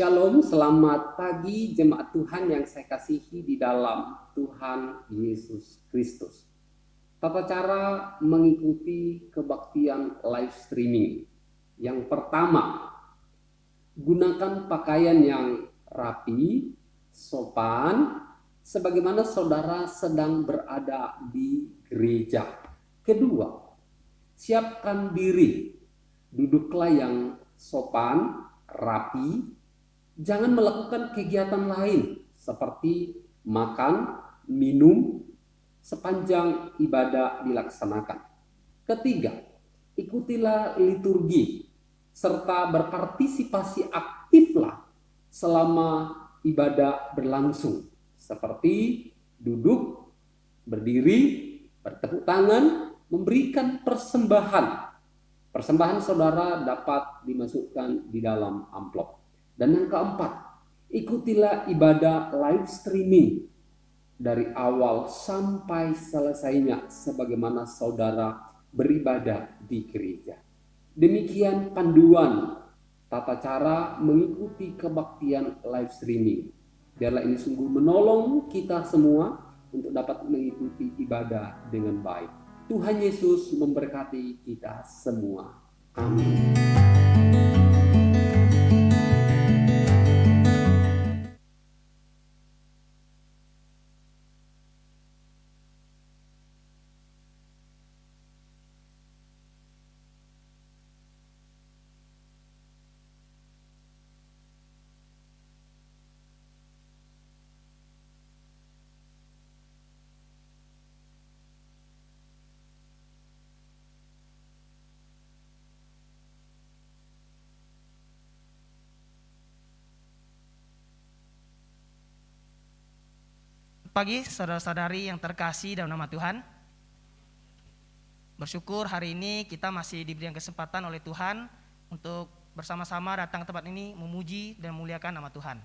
Shalom, selamat pagi jemaat Tuhan yang saya kasihi di dalam Tuhan Yesus Kristus. Tata cara mengikuti kebaktian live streaming. Yang pertama, gunakan pakaian yang rapi, sopan, sebagaimana saudara sedang berada di gereja. Kedua, siapkan diri, duduklah yang sopan, rapi. Jangan melakukan kegiatan lain seperti makan, minum sepanjang ibadah dilaksanakan. Ketiga, ikutilah liturgi serta berpartisipasi aktiflah selama ibadah berlangsung seperti duduk, berdiri, bertepuk tangan, memberikan persembahan. Persembahan saudara dapat dimasukkan di dalam amplop. Dan yang keempat, ikutilah ibadah live streaming dari awal sampai selesainya sebagaimana saudara beribadah di gereja. Demikian panduan tata cara mengikuti kebaktian live streaming. Biarlah ini sungguh menolong kita semua untuk dapat mengikuti ibadah dengan baik. Tuhan Yesus memberkati kita semua. Amin. Pagi saudara-saudari yang terkasih dalam nama Tuhan. Bersyukur hari ini kita masih diberikan kesempatan oleh Tuhan untuk bersama-sama datang ke tempat ini memuji dan memuliakan nama Tuhan.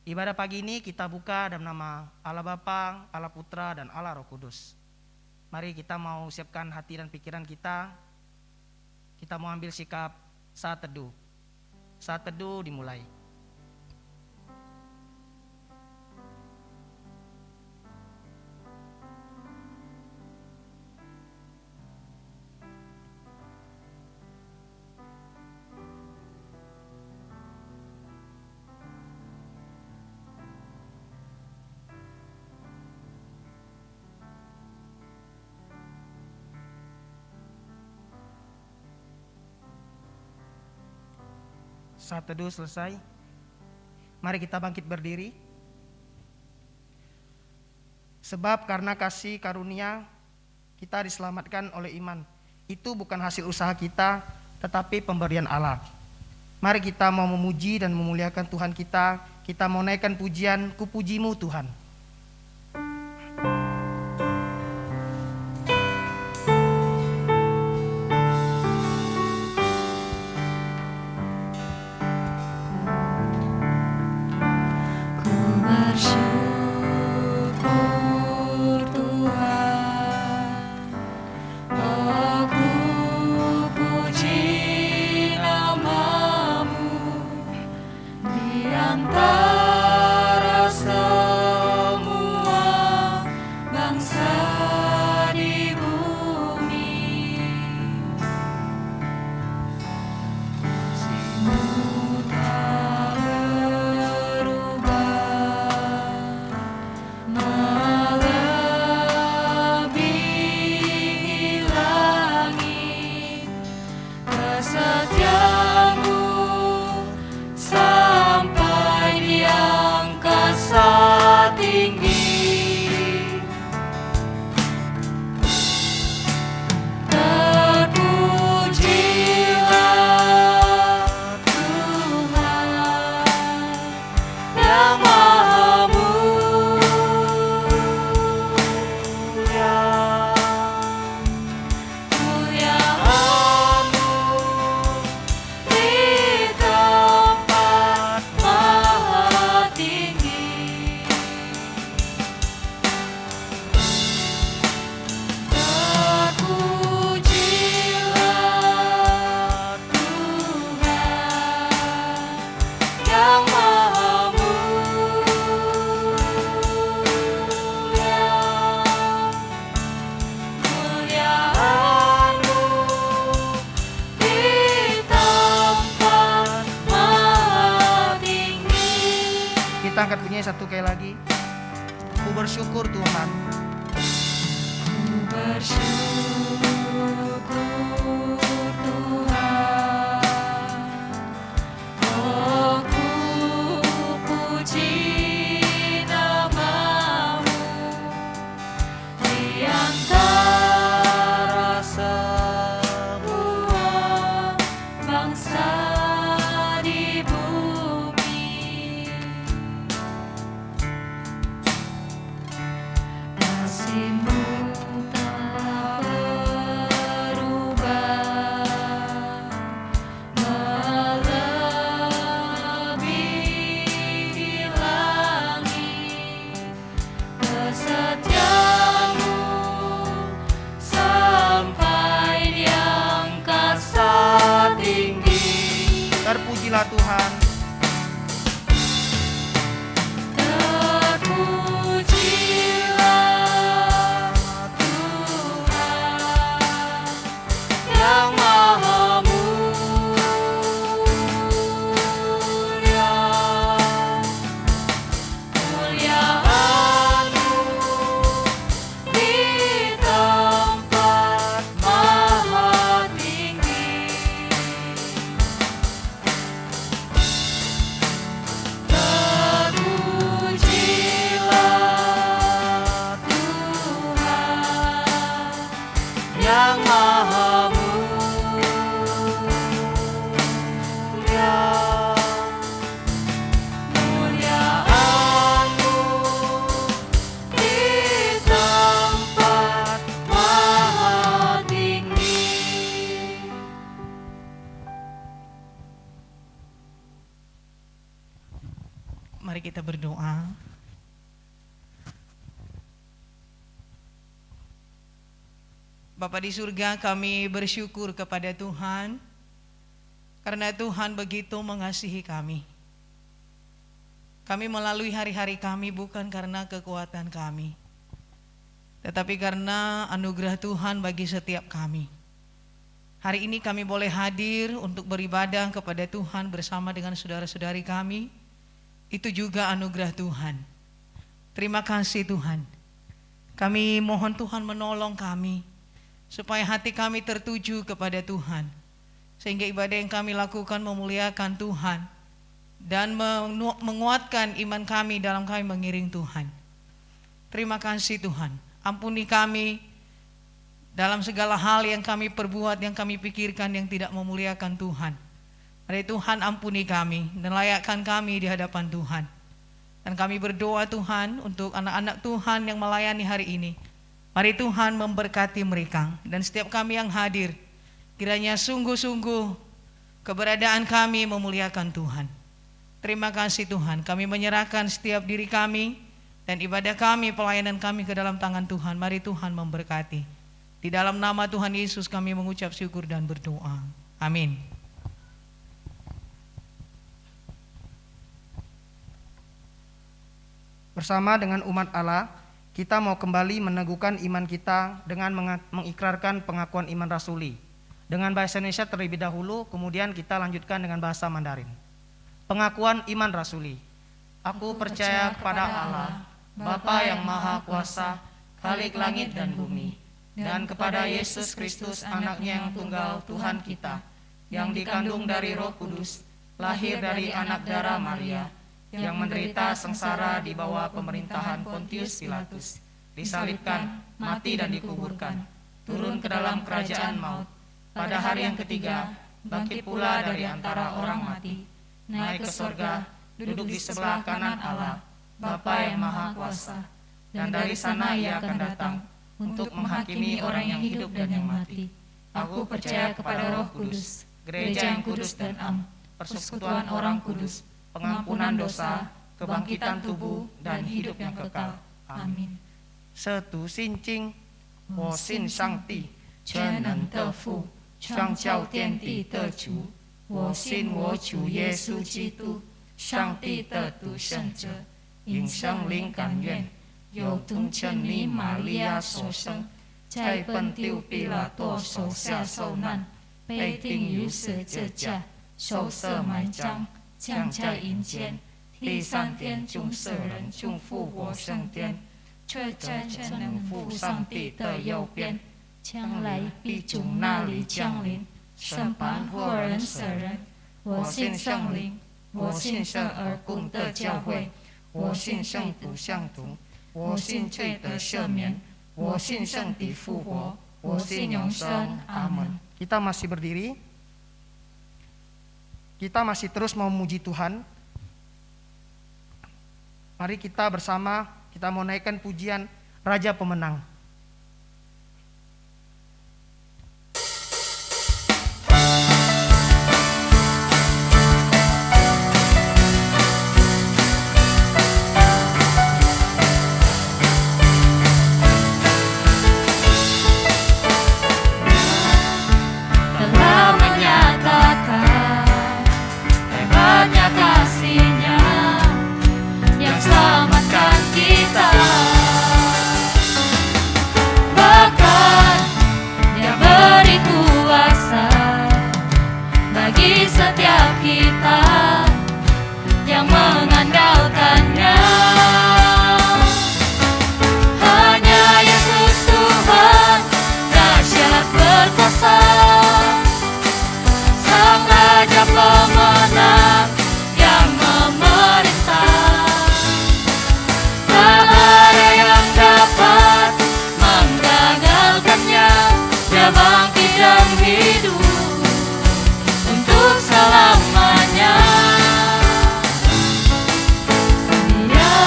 Ibadah pagi ini kita buka dalam nama Allah Bapa, Allah Putra, dan Allah Roh Kudus. Mari kita mau siapkan hati dan pikiran kita. Kita mau ambil sikap saat teduh. Saat teduh dimulai. Saat teduh selesai, mari kita bangkit berdiri. Sebab karena kasih karunia kita diselamatkan oleh iman. Itu bukan hasil usaha kita, tetapi pemberian Allah. Mari kita mau memuji dan memuliakan Tuhan kita. Kita mau naikkan pujian, Kupujimu Tuhan. Antara kita angkat bunyinya satu kali lagi. Ku bersyukur Tuhan. Ku bersyukur Tuhan, oh ku puji nama-Mu di antara semua bangsa di bumi. Kasih-Mu tak berubah, melebihi langit. Kesetiaan-Mu sampai di angkasa tinggi. Terpujilah Tuhan. Terpujilah Tuhan yang Maha Mulia. Kemuliaan-Mu di tempat maha tinggi. Terpujilah Tuhan yang Maha Mulia. Kemuliaan-Mu di tempat maha tinggi. Mari kita berdoa. Bapa di surga, kami bersyukur kepada Tuhan karena Tuhan begitu mengasihi kami. Kami melalui hari-hari kami bukan karena kekuatan kami, tetapi karena anugerah Tuhan bagi setiap kami. Hari ini kami boleh hadir untuk beribadah kepada Tuhan bersama dengan saudara-saudari kami. Itu juga anugerah Tuhan. Terima kasih Tuhan. Kami mohon Tuhan menolong kami supaya hati kami tertuju kepada Tuhan, sehingga ibadah yang kami lakukan memuliakan Tuhan dan menguatkan iman kami dalam kami mengiring Tuhan. Terima kasih Tuhan. Ampuni kami dalam segala hal yang kami perbuat, yang kami pikirkan yang tidak memuliakan Tuhan. Mari Tuhan ampuni kami dan layakkan kami di hadapan Tuhan. Dan kami berdoa Tuhan untuk anak-anak Tuhan yang melayani hari ini. Mari Tuhan memberkati mereka dan setiap kami yang hadir. Kiranya sungguh-sungguh keberadaan kami memuliakan Tuhan. Terima kasih Tuhan, kami menyerahkan setiap diri kami dan ibadah kami, pelayanan kami ke dalam tangan Tuhan. Mari Tuhan memberkati. Di dalam nama Tuhan Yesus kami mengucap syukur dan berdoa. Amin. Bersama dengan umat Allah, kita mau kembali meneguhkan iman kita dengan mengikrarkan pengakuan iman rasuli. Dengan bahasa Indonesia terlebih dahulu, kemudian kita lanjutkan dengan bahasa Mandarin. Pengakuan iman rasuli. Aku percaya kepada Allah, Bapa yang Maha Kuasa, Khalik langit dan bumi, dan kepada Yesus Kristus, anaknya yang tunggal Tuhan kita, yang dikandung dari Roh Kudus, lahir dari anak darah Maria, yang menderita sengsara di bawah pemerintahan Pontius Pilatus, disalibkan, mati dan dikuburkan, turun ke dalam kerajaan maut, pada hari yang ketiga, bangkit pula dari antara orang mati, naik ke surga, duduk di sebelah kanan Allah, Bapa yang Maha Kuasa, dan dari sana Ia akan datang untuk menghakimi orang yang hidup dan yang mati. Aku percaya kepada Roh Kudus, gereja yang kudus dan am, persekutuan orang kudus, pengampunan dosa, kebangkitan tubuh, dan hidup yang kekal. Amin. Setu sincing, wo sin sang ti, 全能的父，创造天地的主，我信我主耶稣基督，上帝的独生者，因圣灵感愿，由童贞女玛利亚所生，在本丢比拉多手下受难，被钉于十字架，受色埋葬，降在阴间，地上天中世人中复活升天，却在全能父上帝的右边，将来必从那里降临，审判活人死人。我信圣灵，我信圣而共的教会，我信圣徒相同，我信罪得赦免，我信圣体复活，我信永生。阿门。Kita masih berdiri. Kita masih terus mau memuji Tuhan. Mari kita bersama, kita mau naikkan pujian Raja Pemenang. Telah menyatakan hebatnya kasih-Nya yang selamatkan kita. Bahkan Dia beri kuasa bagi setiap kita yang mengandalkan-Nya. Hanya Yesus Tuhan dahsyat berkuasa, Sang Raja Pemenang yang memerintah. Tak ada yang dapat menggagalkan-Nya. Dia bangkit dan hidup untuk selamanya. Dia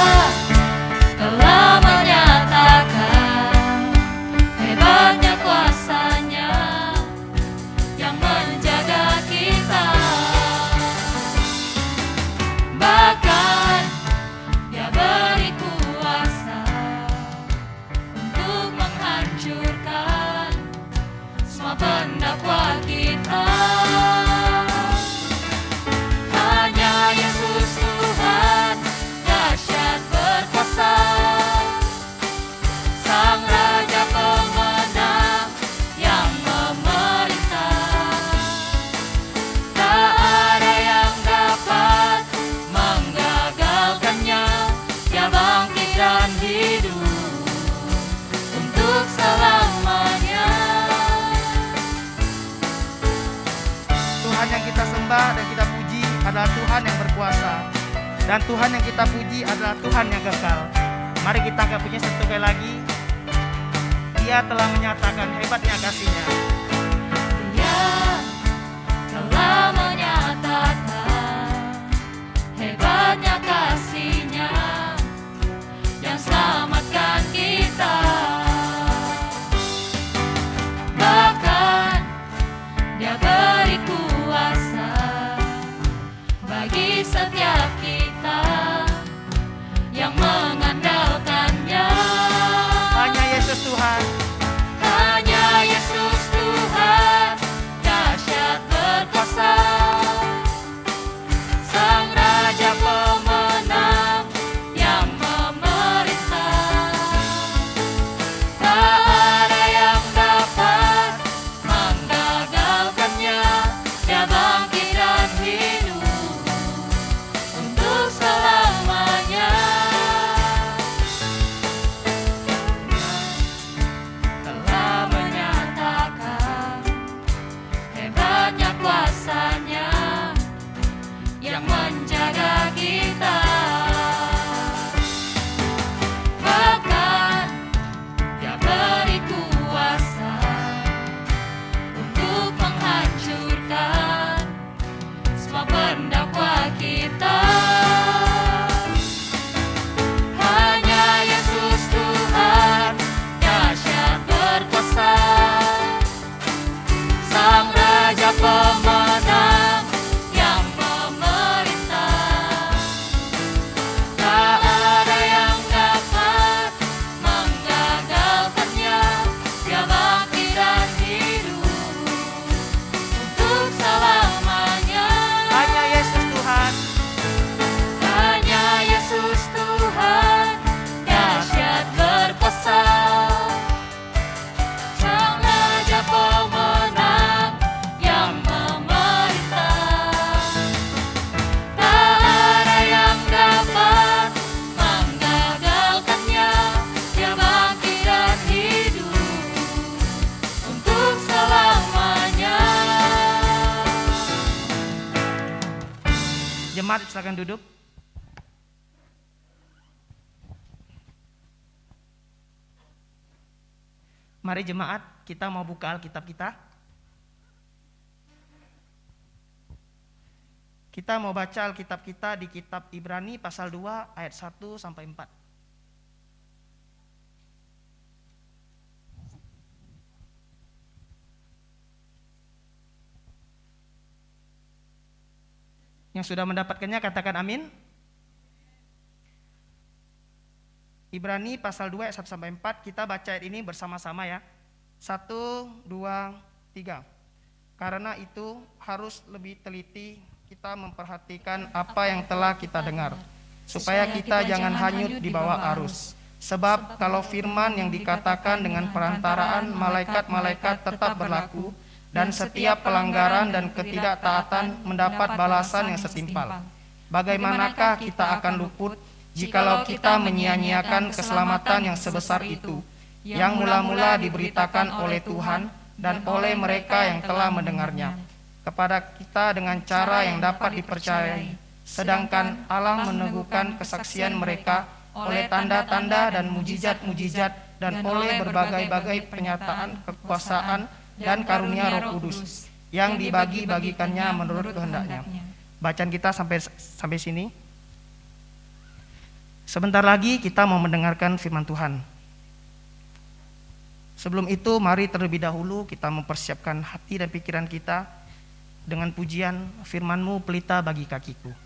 telah menyatakan hebatnya kuasa-Nya yang menjaga kita. Bahkan Dia beri kuasa untuk menghancurkan semua pendakwa kita. Hanya Yesus Tuhan dahsyat berkuasa, Sang Raja Pemenang yang memerintah. Tak ada yang dapat menggagalkan-Nya. Dia bangkit dan hidup untuk selamanya. Tuhan yang kita sembah dan kita puji adalah Tuhan yang berkuasa, dan Tuhan yang kita puji adalah Tuhan yang kekal. Mari kita angkat pujian satu kali lagi. Dia telah menyatakan hebatnya kasih-Nya. Dia telah menyatakan hebatnya kasih-Nya yang selamatkan kita. Bahkan Dia beri kuasa bagi setiap kita yang mengandalkan-Nya. Hanya Yesus Tuhan. Hanya Yesus Tuhan Jemaat silakan duduk. Mari jemaat, kita mau buka Alkitab kita. Kita mau baca Alkitab kita di kitab Ibrani pasal 2 ayat 1 sampai 4. Yang sudah mendapatkannya katakan amin. Ibrani pasal 2 ayat 1 sampai 4, kita baca ayat ini bersama-sama ya. 1, 2, 3. Karena itu harus lebih teliti kita memperhatikan apa yang telah kita dengar, supaya kita jangan hanyut di bawah arus. Sebab kalau firman yang dikatakan dengan perantaraan malaikat-malaikat tetap berlaku, dan setiap pelanggaran dan ketidaktaatan mendapat balasan yang setimpal, bagaimanakah kita akan luput jikalau kita menyia-nyiakan keselamatan yang sebesar itu, yang mula-mula diberitakan oleh Tuhan dan oleh mereka yang telah mendengarnya kepada kita dengan cara yang dapat dipercayai, sedangkan Allah meneguhkan kesaksian mereka oleh tanda-tanda dan mujizat-mujizat dan oleh berbagai-bagai penyataan kekuasaan dan karunia Roh Kudus yang dibagi-bagikannya menurut kehendaknya. Bacaan kita sampai sini. Sebentar lagi kita mau mendengarkan firman Tuhan. Sebelum itu mari terlebih dahulu kita mempersiapkan hati dan pikiran kita dengan pujian firman-Mu pelita bagi kakiku.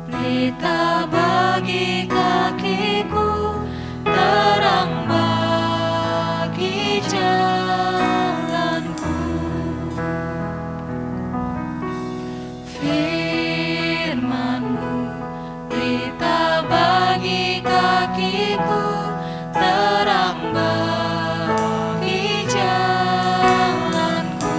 Pelita bagi kakiku, terang bagi jalanku. Firman-Mu, pelita bagi kakiku, terang bagi jalanku.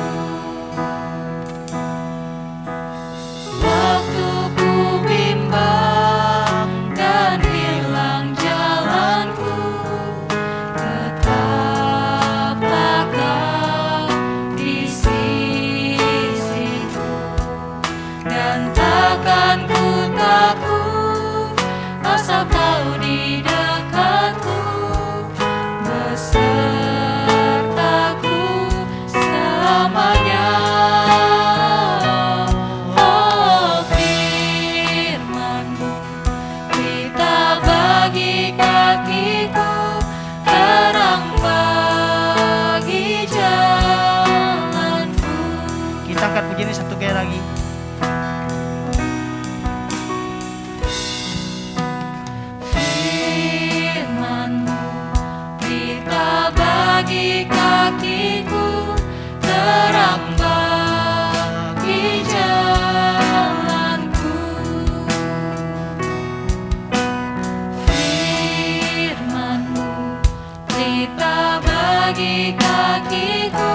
Waktu ku bimbang dan hilang jalanku, tetaplah Kau di sisiku, dan takkan ku takut asal Kau di dekatku, besertaku selamanya. Oh, firman-Mu, pelita bagi kakiku, terang bagi jalanku. Kita angkat pujian ini satu kali lagi. Firman-Mu, pelita bagi kakiku, terang bagi jalanku. Firman-Mu, pelita bagi kakiku,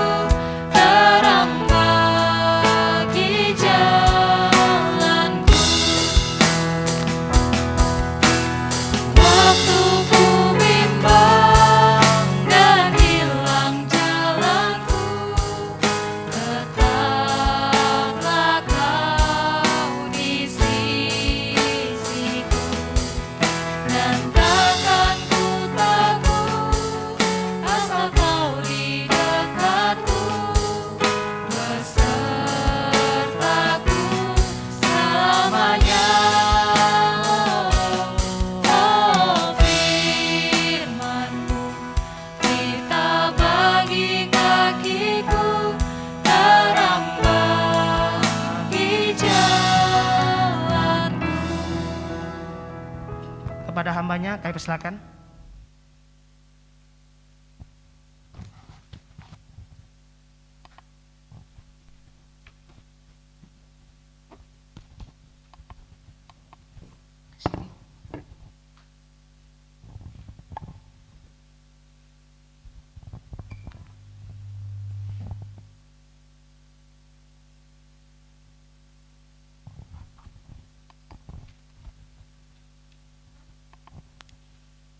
terang bagi jalanku. Waktu ku bimbang dan hilang jalanku, tetaplah Kau di sisiku, dan takkan ku takut asal Kau di dekatku, besertaku selamanya. Oh, firman-Mu, pelita bagi kakiku, terang bagi jalanku. Kepada hambanya kami persilakan.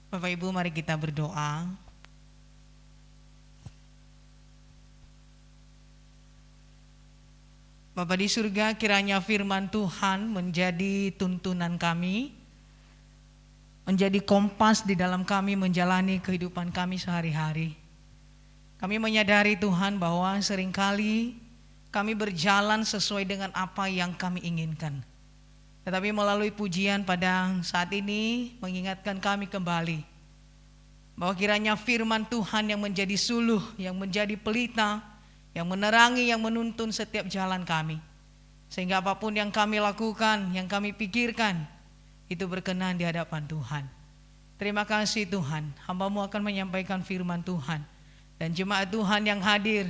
Bapak Ibu, mari kita berdoa. Bapa di surga, kiranya firman Tuhan menjadi tuntunan kami, menjadi kompas di dalam kami menjalani kehidupan kami sehari-hari. Kami menyadari Tuhan bahwa seringkali kami berjalan sesuai dengan apa yang kami inginkan. Tetapi melalui pujian pada saat ini mengingatkan kami kembali bahwa kiranya firman Tuhan yang menjadi suluh, yang menjadi pelita, yang menerangi, yang menuntun setiap jalan kami. Sehingga apapun yang kami lakukan, yang kami pikirkan, itu berkenan di hadapan Tuhan. Terima kasih Tuhan, hamba-Mu akan menyampaikan firman Tuhan. Dan jemaat Tuhan yang hadir,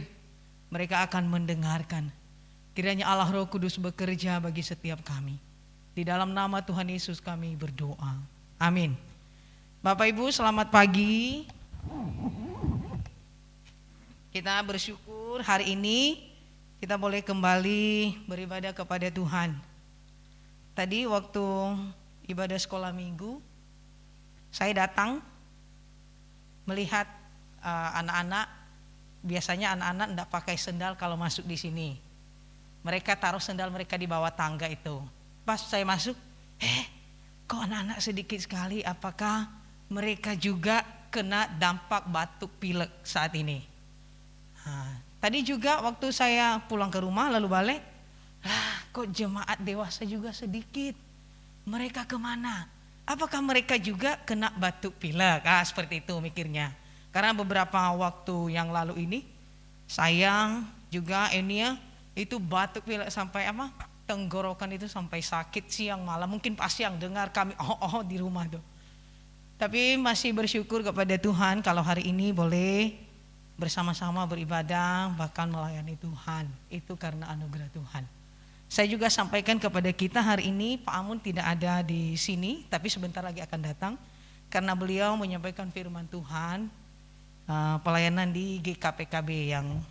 mereka akan mendengarkan. Kiranya Allah Roh Kudus bekerja bagi setiap kami. Di dalam nama Tuhan Yesus kami berdoa. Amin. Bapak Ibu, selamat pagi. Kita bersyukur hari ini kita boleh kembali beribadah kepada Tuhan. Tadi waktu ibadah sekolah minggu, saya datang melihat anak-anak. Biasanya anak-anak tidak pakai sendal kalau masuk di sini. Mereka taruh sendal mereka di bawah tangga itu. Pas saya masuk, kok anak-anak sedikit sekali? Apakah mereka juga kena dampak batuk pilek saat ini? Tadi juga waktu saya pulang ke rumah lalu balik, kok jemaat dewasa juga sedikit? Mereka kemana? Apakah mereka juga kena batuk pilek? Seperti itu mikirnya. Karena beberapa waktu yang lalu ini saya juga Enia itu batuk pilek sampai tenggorokan itu sampai sakit siang malam. Mungkin pasti yang dengar kami di rumah tuh. Tapi masih bersyukur kepada Tuhan kalau hari ini boleh bersama-sama beribadah bahkan melayani Tuhan. Itu karena anugerah Tuhan. Saya juga sampaikan kepada kita hari ini Pak Amun tidak ada di sini, tapi sebentar lagi akan datang karena beliau menyampaikan firman Tuhan. Pelayanan di GKPKB yang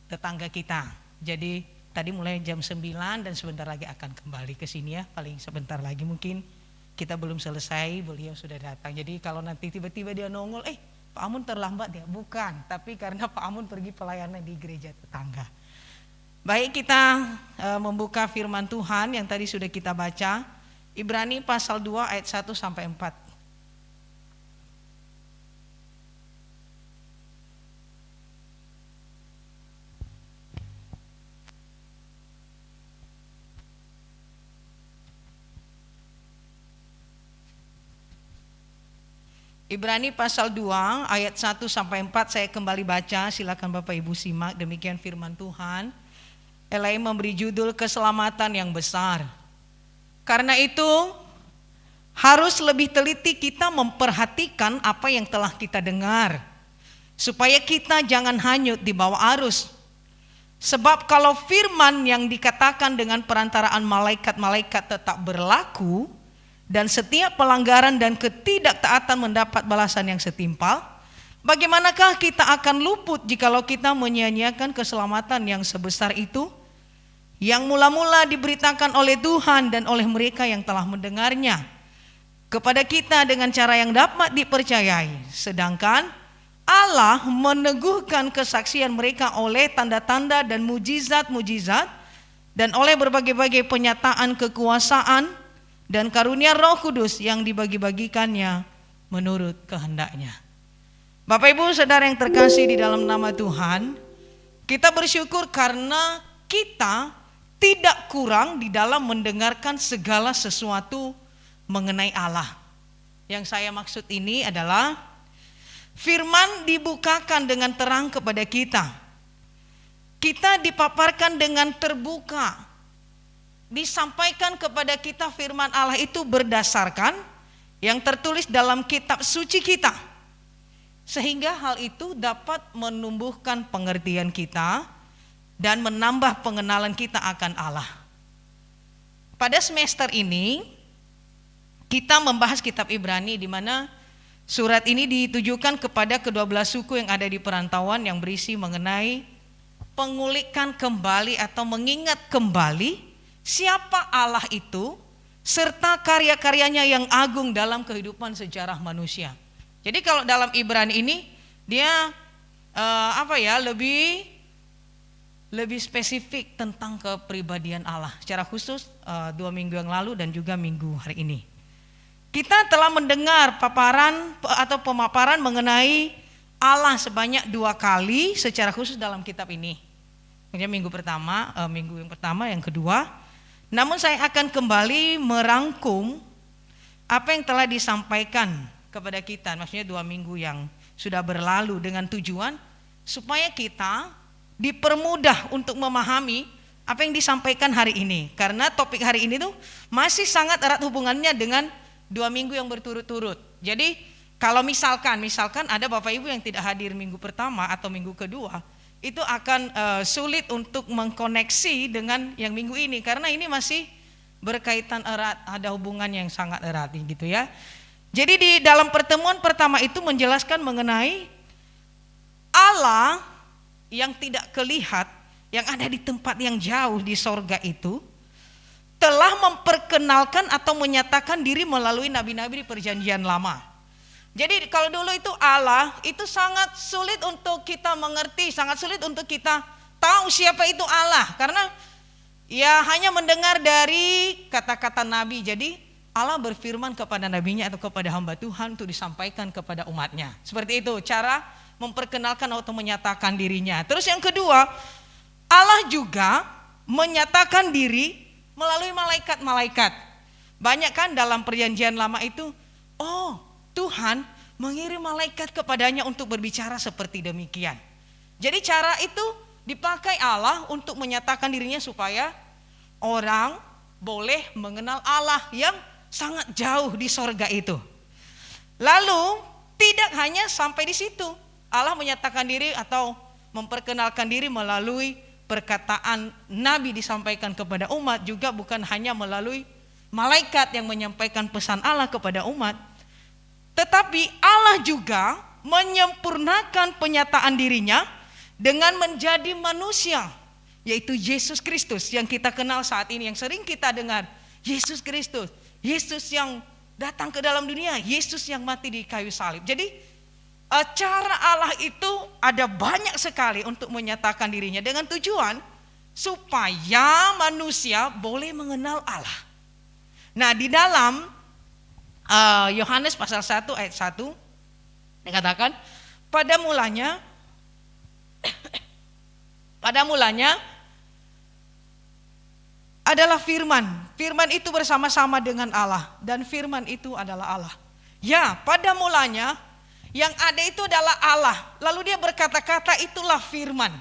tetangga kita. Jadi tadi mulai jam 9 dan sebentar lagi akan kembali ke sini ya. Paling sebentar lagi mungkin kita belum selesai, beliau sudah datang. Jadi kalau nanti tiba-tiba dia nongol, Pak Amun terlambat ya? Bukan, tapi karena Pak Amun pergi pelayanan di gereja tetangga. Baik, kita membuka firman Tuhan yang tadi sudah kita baca. Ibrani pasal 2 ayat 1 sampai 4. Ibrani pasal 2 ayat 1 sampai 4 saya kembali baca, silakan Bapak Ibu simak. Demikian firman Tuhan. Elai memberi judul keselamatan yang besar. Karena itu harus lebih teliti kita memperhatikan apa yang telah kita dengar, supaya kita jangan hanyut di bawah arus. Sebab kalau firman yang dikatakan dengan perantaraan malaikat-malaikat tetap berlaku, dan setiap pelanggaran dan ketidaktaatan mendapat balasan yang setimpal, bagaimanakah kita akan luput jikalau kita menyia-nyiakan keselamatan yang sebesar itu, yang mula-mula diberitakan oleh Tuhan dan oleh mereka yang telah mendengarnya kepada kita dengan cara yang dapat dipercayai, sedangkan Allah meneguhkan kesaksian mereka oleh tanda-tanda dan mujizat-mujizat dan oleh berbagai-bagai penyataan kekuasaan dan karunia Roh Kudus yang dibagi-bagikannya menurut kehendaknya. Bapak Ibu Saudara yang terkasih di dalam nama Tuhan, kita bersyukur karena kita tidak kurang di dalam mendengarkan segala sesuatu mengenai Allah. Yang saya maksud ini adalah firman dibukakan dengan terang kepada kita. Kita dipaparkan dengan terbuka. Disampaikan kepada kita firman Allah itu berdasarkan yang tertulis dalam kitab suci kita, sehingga hal itu dapat menumbuhkan pengertian kita dan menambah pengenalan kita akan Allah. Pada semester ini kita membahas kitab Ibrani, di mana surat ini ditujukan kepada kedua-belas suku yang ada di perantauan, yang berisi mengenai pengulikan kembali atau mengingat kembali siapa Allah itu serta karya-karyanya yang agung dalam kehidupan sejarah manusia. Jadi kalau dalam Ibrani ini dia lebih spesifik tentang kepribadian Allah. Secara khusus 2 minggu yang lalu dan juga minggu hari ini. Kita telah mendengar paparan atau pemaparan mengenai Allah sebanyak 2 kali secara khusus dalam kitab ini. Minggu yang pertama, yang kedua. Namun saya akan kembali merangkum apa yang telah disampaikan kepada kita, maksudnya 2 minggu yang sudah berlalu, dengan tujuan supaya kita dipermudah untuk memahami apa yang disampaikan hari ini. Karena topik hari ini tuh masih sangat erat hubungannya dengan 2 minggu yang berturut-turut. Jadi kalau misalkan ada Bapak Ibu yang tidak hadir minggu pertama atau minggu kedua, itu akan sulit untuk mengkoneksi dengan yang minggu ini, karena ini masih berkaitan erat, ada hubungan yang sangat erat gitu ya. Jadi di dalam pertemuan pertama itu menjelaskan mengenai Allah yang tidak kelihat, yang ada di tempat yang jauh di sorga itu, telah memperkenalkan atau menyatakan diri melalui nabi-nabi di perjanjian lama. Jadi kalau dulu itu Allah itu sangat sulit untuk kita mengerti, sangat sulit untuk kita tahu siapa itu Allah, karena ya hanya mendengar dari kata-kata nabi. Jadi Allah berfirman kepada nabinya atau kepada hamba Tuhan untuk disampaikan kepada umatnya. Seperti itu cara memperkenalkan atau menyatakan dirinya. Terus yang kedua, Allah juga menyatakan diri melalui malaikat-malaikat. Banyak kan dalam perjanjian lama itu, Tuhan mengirim malaikat kepadanya untuk berbicara seperti demikian. Jadi cara itu dipakai Allah untuk menyatakan dirinya supaya orang boleh mengenal Allah yang sangat jauh di sorga itu. Lalu tidak hanya sampai di situ. Allah menyatakan diri atau memperkenalkan diri melalui perkataan nabi disampaikan kepada umat, juga bukan hanya melalui malaikat yang menyampaikan pesan Allah kepada umat, tetapi Allah juga menyempurnakan penyataan dirinya dengan menjadi manusia, yaitu Yesus Kristus yang kita kenal saat ini, yang sering kita dengar, Yesus Kristus, Yesus yang datang ke dalam dunia, Yesus yang mati di kayu salib. Jadi cara Allah itu ada banyak sekali untuk menyatakan dirinya dengan tujuan supaya manusia boleh mengenal Allah. Nah, di dalam Yohanes pasal 1 ayat 1 dikatakan, pada mulanya adalah firman. Firman itu bersama-sama dengan Allah, dan firman itu adalah Allah. Ya, pada mulanya yang ada itu adalah Allah. Lalu dia berkata-kata, itulah firman.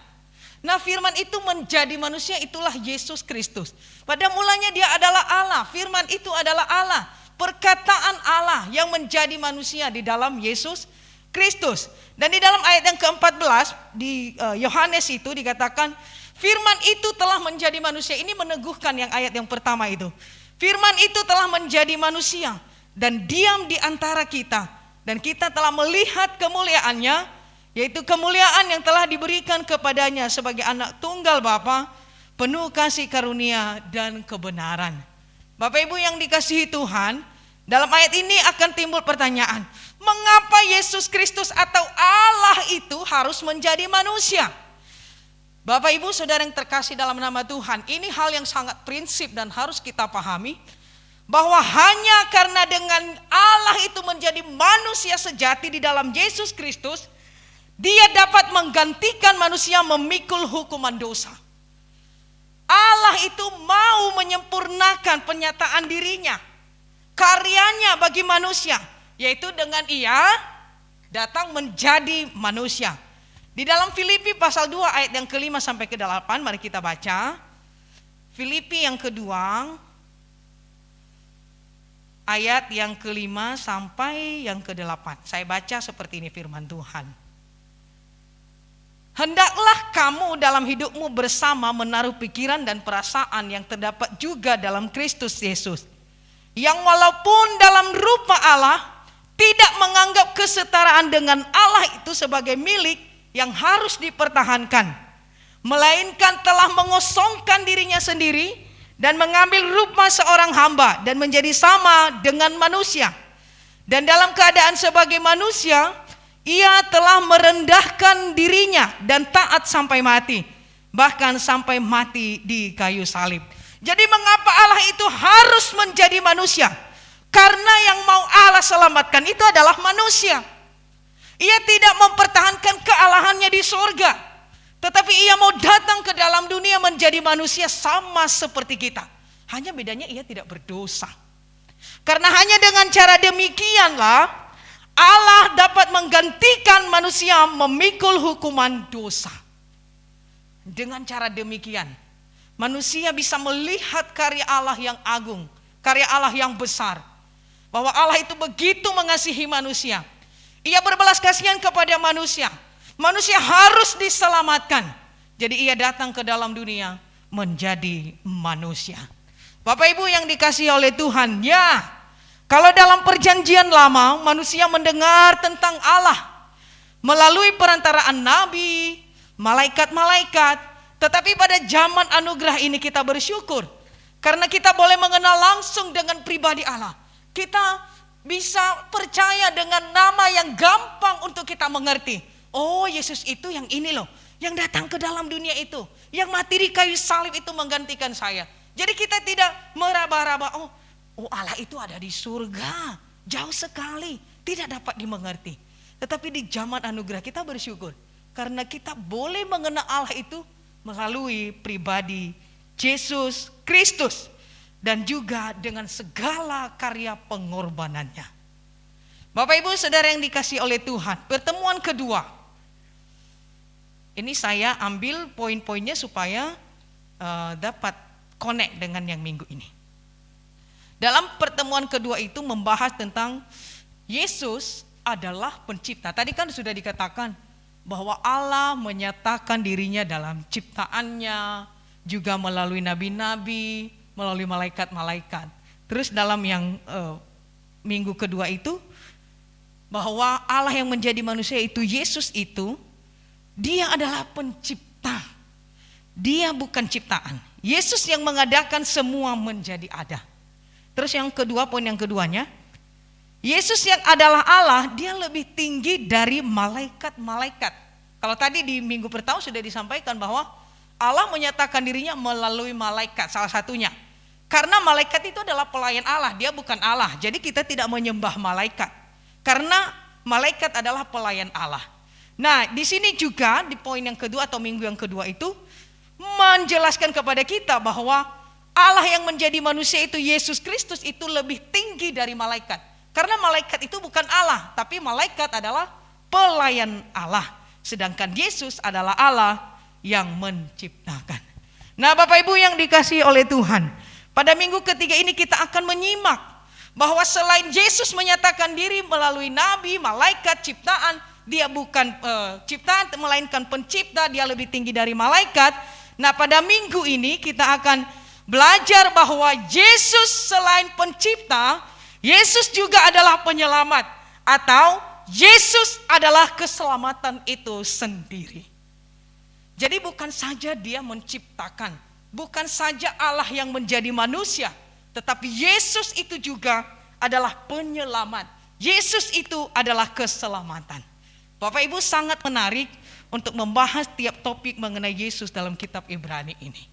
Nah, firman itu menjadi manusia, itulah Yesus Kristus. Pada mulanya dia adalah Allah. Firman itu adalah Allah. Perkataan Allah yang menjadi manusia di dalam Yesus Kristus. Dan di dalam ayat yang ke-14 di Yohanes itu dikatakan, firman itu telah menjadi manusia. Ini meneguhkan yang ayat yang pertama itu. Firman itu telah menjadi manusia dan diam di antara kita. Dan kita telah melihat kemuliaannya, yaitu kemuliaan yang telah diberikan kepadanya sebagai anak tunggal Bapa, penuh kasih karunia dan kebenaran. Bapak Ibu yang dikasihi Tuhan, dalam ayat ini akan timbul pertanyaan, mengapa Yesus Kristus atau Allah itu harus menjadi manusia? Bapak Ibu Saudara yang terkasih dalam nama Tuhan, ini hal yang sangat prinsip dan harus kita pahami, bahwa hanya karena dengan Allah itu menjadi manusia sejati di dalam Yesus Kristus, dia dapat menggantikan manusia memikul hukuman dosa. Allah itu mau menyempurnakan penyataan dirinya, karyanya bagi manusia, yaitu dengan ia datang menjadi manusia. Di dalam Filipi pasal 2 ayat yang ke-5 sampai ke-8, mari kita baca. Filipi yang kedua, ayat yang ke-5 sampai yang ke-8. Saya baca seperti ini firman Tuhan. Hendaklah kamu dalam hidupmu bersama menaruh pikiran dan perasaan yang terdapat juga dalam Kristus Yesus, yang walaupun dalam rupa Allah tidak menganggap kesetaraan dengan Allah itu sebagai milik yang harus dipertahankan, melainkan telah mengosongkan dirinya sendiri dan mengambil rupa seorang hamba dan menjadi sama dengan manusia. Dan dalam keadaan sebagai manusia, ia telah merendahkan dirinya dan taat sampai mati, bahkan sampai mati di kayu salib. Jadi mengapa Allah itu harus menjadi manusia? Karena yang mau Allah selamatkan itu adalah manusia. Ia tidak mempertahankan kealahannya di surga, tetapi ia mau datang ke dalam dunia menjadi manusia sama seperti kita. Hanya bedanya ia tidak berdosa. Karena hanya dengan cara demikianlah Allah dapat menggantikan manusia memikul hukuman dosa. Dengan cara demikian, manusia bisa melihat karya Allah yang agung, karya Allah yang besar. Bahwa Allah itu begitu mengasihi manusia. Ia berbelas kasihan kepada manusia. Manusia harus diselamatkan. Jadi ia datang ke dalam dunia menjadi manusia. Bapak Ibu yang dikasihi oleh Tuhan, ya, kalau dalam perjanjian lama manusia mendengar tentang Allah melalui perantaraan nabi, malaikat-malaikat, tetapi pada zaman anugerah ini kita bersyukur karena kita boleh mengenal langsung dengan pribadi Allah. Kita bisa percaya dengan nama yang gampang untuk kita mengerti. Oh, Yesus itu yang ini loh, yang datang ke dalam dunia itu, yang mati di kayu salib itu menggantikan saya. Jadi kita tidak meraba-raba, oh Allah itu ada di surga, jauh sekali, tidak dapat dimengerti. Tetapi di zaman anugerah kita bersyukur karena kita boleh mengenal Allah itu melalui pribadi Yesus Kristus dan juga dengan segala karya pengorbanannya. Bapak Ibu Saudara yang dikasihi oleh Tuhan, pertemuan kedua. Ini saya ambil poin-poinnya supaya dapat connect dengan yang minggu ini. Dalam pertemuan kedua itu membahas tentang Yesus adalah pencipta. Tadi kan sudah dikatakan bahwa Allah menyatakan dirinya dalam ciptaannya, juga melalui nabi-nabi, melalui malaikat-malaikat. Terus dalam yang minggu kedua itu, bahwa Allah yang menjadi manusia itu, Yesus itu, dia adalah pencipta. Dia bukan ciptaan. Yesus yang mengadakan semua menjadi ada. Terus yang kedua, poin yang keduanya, Yesus yang adalah Allah, dia lebih tinggi dari malaikat-malaikat. Kalau tadi di minggu pertama sudah disampaikan bahwa Allah menyatakan dirinya melalui malaikat, salah satunya. Karena malaikat itu adalah pelayan Allah, dia bukan Allah. Jadi kita tidak menyembah malaikat. Karena malaikat adalah pelayan Allah. Nah, di sini juga di poin yang kedua atau minggu yang kedua itu menjelaskan kepada kita bahwa Allah yang menjadi manusia itu, Yesus Kristus itu lebih tinggi dari malaikat. Karena malaikat itu bukan Allah, tapi malaikat adalah pelayan Allah. Sedangkan Yesus adalah Allah yang menciptakan. Nah, Bapak Ibu yang dikasihi oleh Tuhan, pada minggu ketiga ini kita akan menyimak bahwa selain Yesus menyatakan diri melalui nabi, malaikat, ciptaan, dia bukan ciptaan melainkan pencipta, dia lebih tinggi dari malaikat. Nah, pada minggu ini kita akan belajar bahwa Yesus selain pencipta, Yesus juga adalah penyelamat, atau Yesus adalah keselamatan itu sendiri. Jadi bukan saja dia menciptakan, bukan saja Allah yang menjadi manusia, tetapi Yesus itu juga adalah penyelamat. Yesus itu adalah keselamatan. Bapak Ibu sangat menarik untuk membahas tiap topik mengenai Yesus dalam kitab Ibrani ini.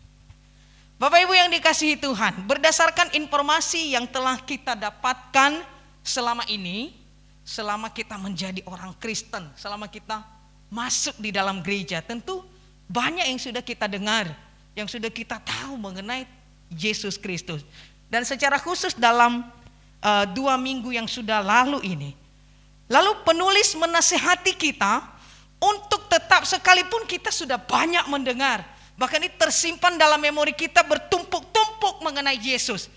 Bapak Ibu yang dikasihi Tuhan, berdasarkan informasi yang telah kita dapatkan selama ini, selama kita menjadi orang Kristen, selama kita masuk di dalam gereja, tentu banyak yang sudah kita dengar, yang sudah kita tahu mengenai Yesus Kristus. Dan secara khusus dalam 2 minggu yang sudah lalu ini, lalu penulis menasihati kita untuk tetap, sekalipun kita sudah banyak mendengar, bahkan ini tersimpan dalam memori kita bertumpuk-tumpuk mengenai Yesus.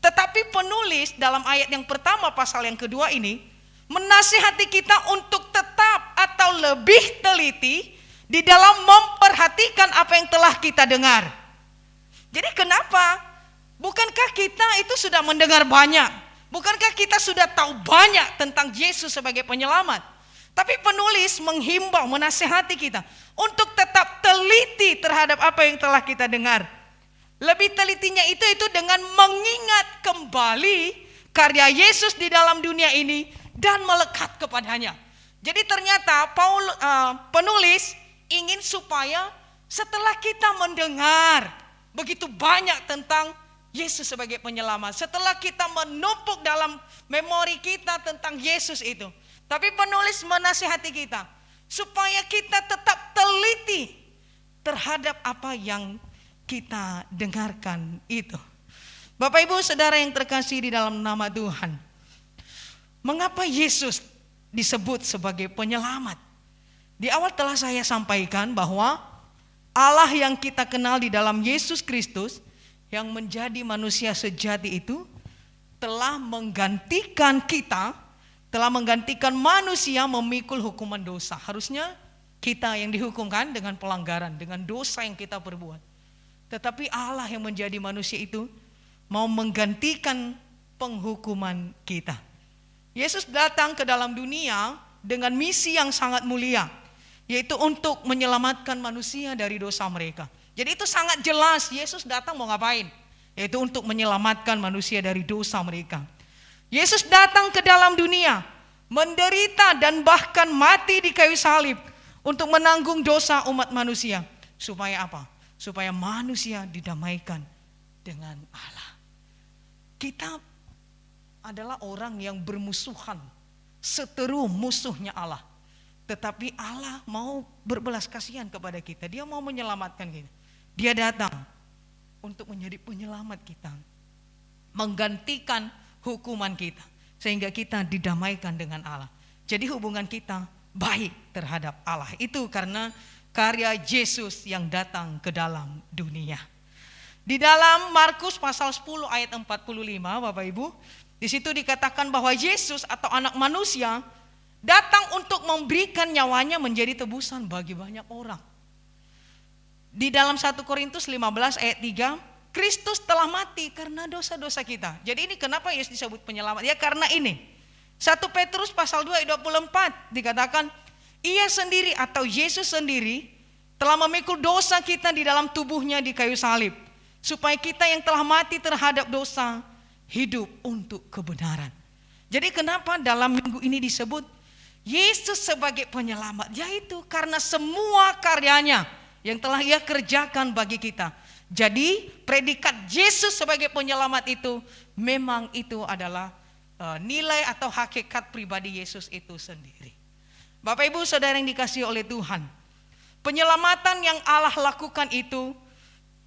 Tetapi penulis dalam ayat yang pertama pasal yang kedua ini menasihati kita untuk tetap atau lebih teliti di dalam memperhatikan apa yang telah kita dengar. Jadi kenapa? Bukankah kita itu sudah mendengar banyak? Bukankah kita sudah tahu banyak tentang Yesus sebagai penyelamat? Tapi penulis menghimbau, menasihati kita untuk tetap teliti terhadap apa yang telah kita dengar. Lebih telitinya itu dengan mengingat kembali karya Yesus di dalam dunia ini dan melekat kepadanya. Jadi ternyata penulis ingin supaya setelah kita mendengar begitu banyak tentang Yesus sebagai penyelamat, setelah kita menumpuk dalam memori kita tentang Yesus itu, tapi penulis menasihati kita supaya kita tetap teliti terhadap apa yang kita dengarkan itu. Bapak Ibu Saudara yang terkasih di dalam nama Tuhan, mengapa Yesus disebut sebagai penyelamat? Di awal telah saya sampaikan bahwa Allah yang kita kenal di dalam Yesus Kristus yang menjadi manusia sejati itu telah menggantikan kita, telah menggantikan manusia memikul hukuman dosa. Harusnya kita yang dihukumkan dengan pelanggaran, dengan dosa yang kita perbuat. Tetapi Allah yang menjadi manusia itu mau menggantikan penghukuman kita. Yesus datang ke dalam dunia dengan misi yang sangat mulia, yaitu untuk menyelamatkan manusia dari dosa mereka. Jadi itu sangat jelas Yesus datang mau ngapain? Yaitu untuk menyelamatkan manusia dari dosa mereka. Yesus datang ke dalam dunia, menderita dan bahkan mati di kayu salib untuk menanggung dosa umat manusia. Supaya apa? Supaya manusia didamaikan dengan Allah. Kita adalah orang yang bermusuhan, seteru musuhnya Allah. Tetapi Allah mau berbelas kasihan kepada kita. Dia mau menyelamatkan kita. Dia datang untuk menjadi penyelamat kita, menggantikan hukuman kita, sehingga kita didamaikan dengan Allah. Jadi hubungan kita baik terhadap Allah. Itu karena karya Yesus yang datang ke dalam dunia. Di dalam Markus pasal 10 ayat 45, Bapak Ibu, di situ dikatakan bahwa Yesus atau anak manusia datang untuk memberikan nyawanya menjadi tebusan bagi banyak orang. Di dalam 1 Korintus 15 ayat 3, Kristus telah mati karena dosa-dosa kita. Jadi ini kenapa Yesus disebut penyelamat? Ya karena ini. 1 Petrus pasal 2 ayat 24 dikatakan, ia sendiri atau Yesus sendiri telah memikul dosa kita di dalam tubuhnya di kayu salib, supaya kita yang telah mati terhadap dosa hidup untuk kebenaran. Jadi kenapa dalam minggu ini disebut Yesus sebagai penyelamat? Yaitu karena semua karyanya yang telah ia kerjakan bagi kita. Jadi predikat Yesus sebagai penyelamat itu memang itu adalah nilai atau hakikat pribadi Yesus itu sendiri. Bapak Ibu Saudara yang dikasihi oleh Tuhan, penyelamatan yang Allah lakukan itu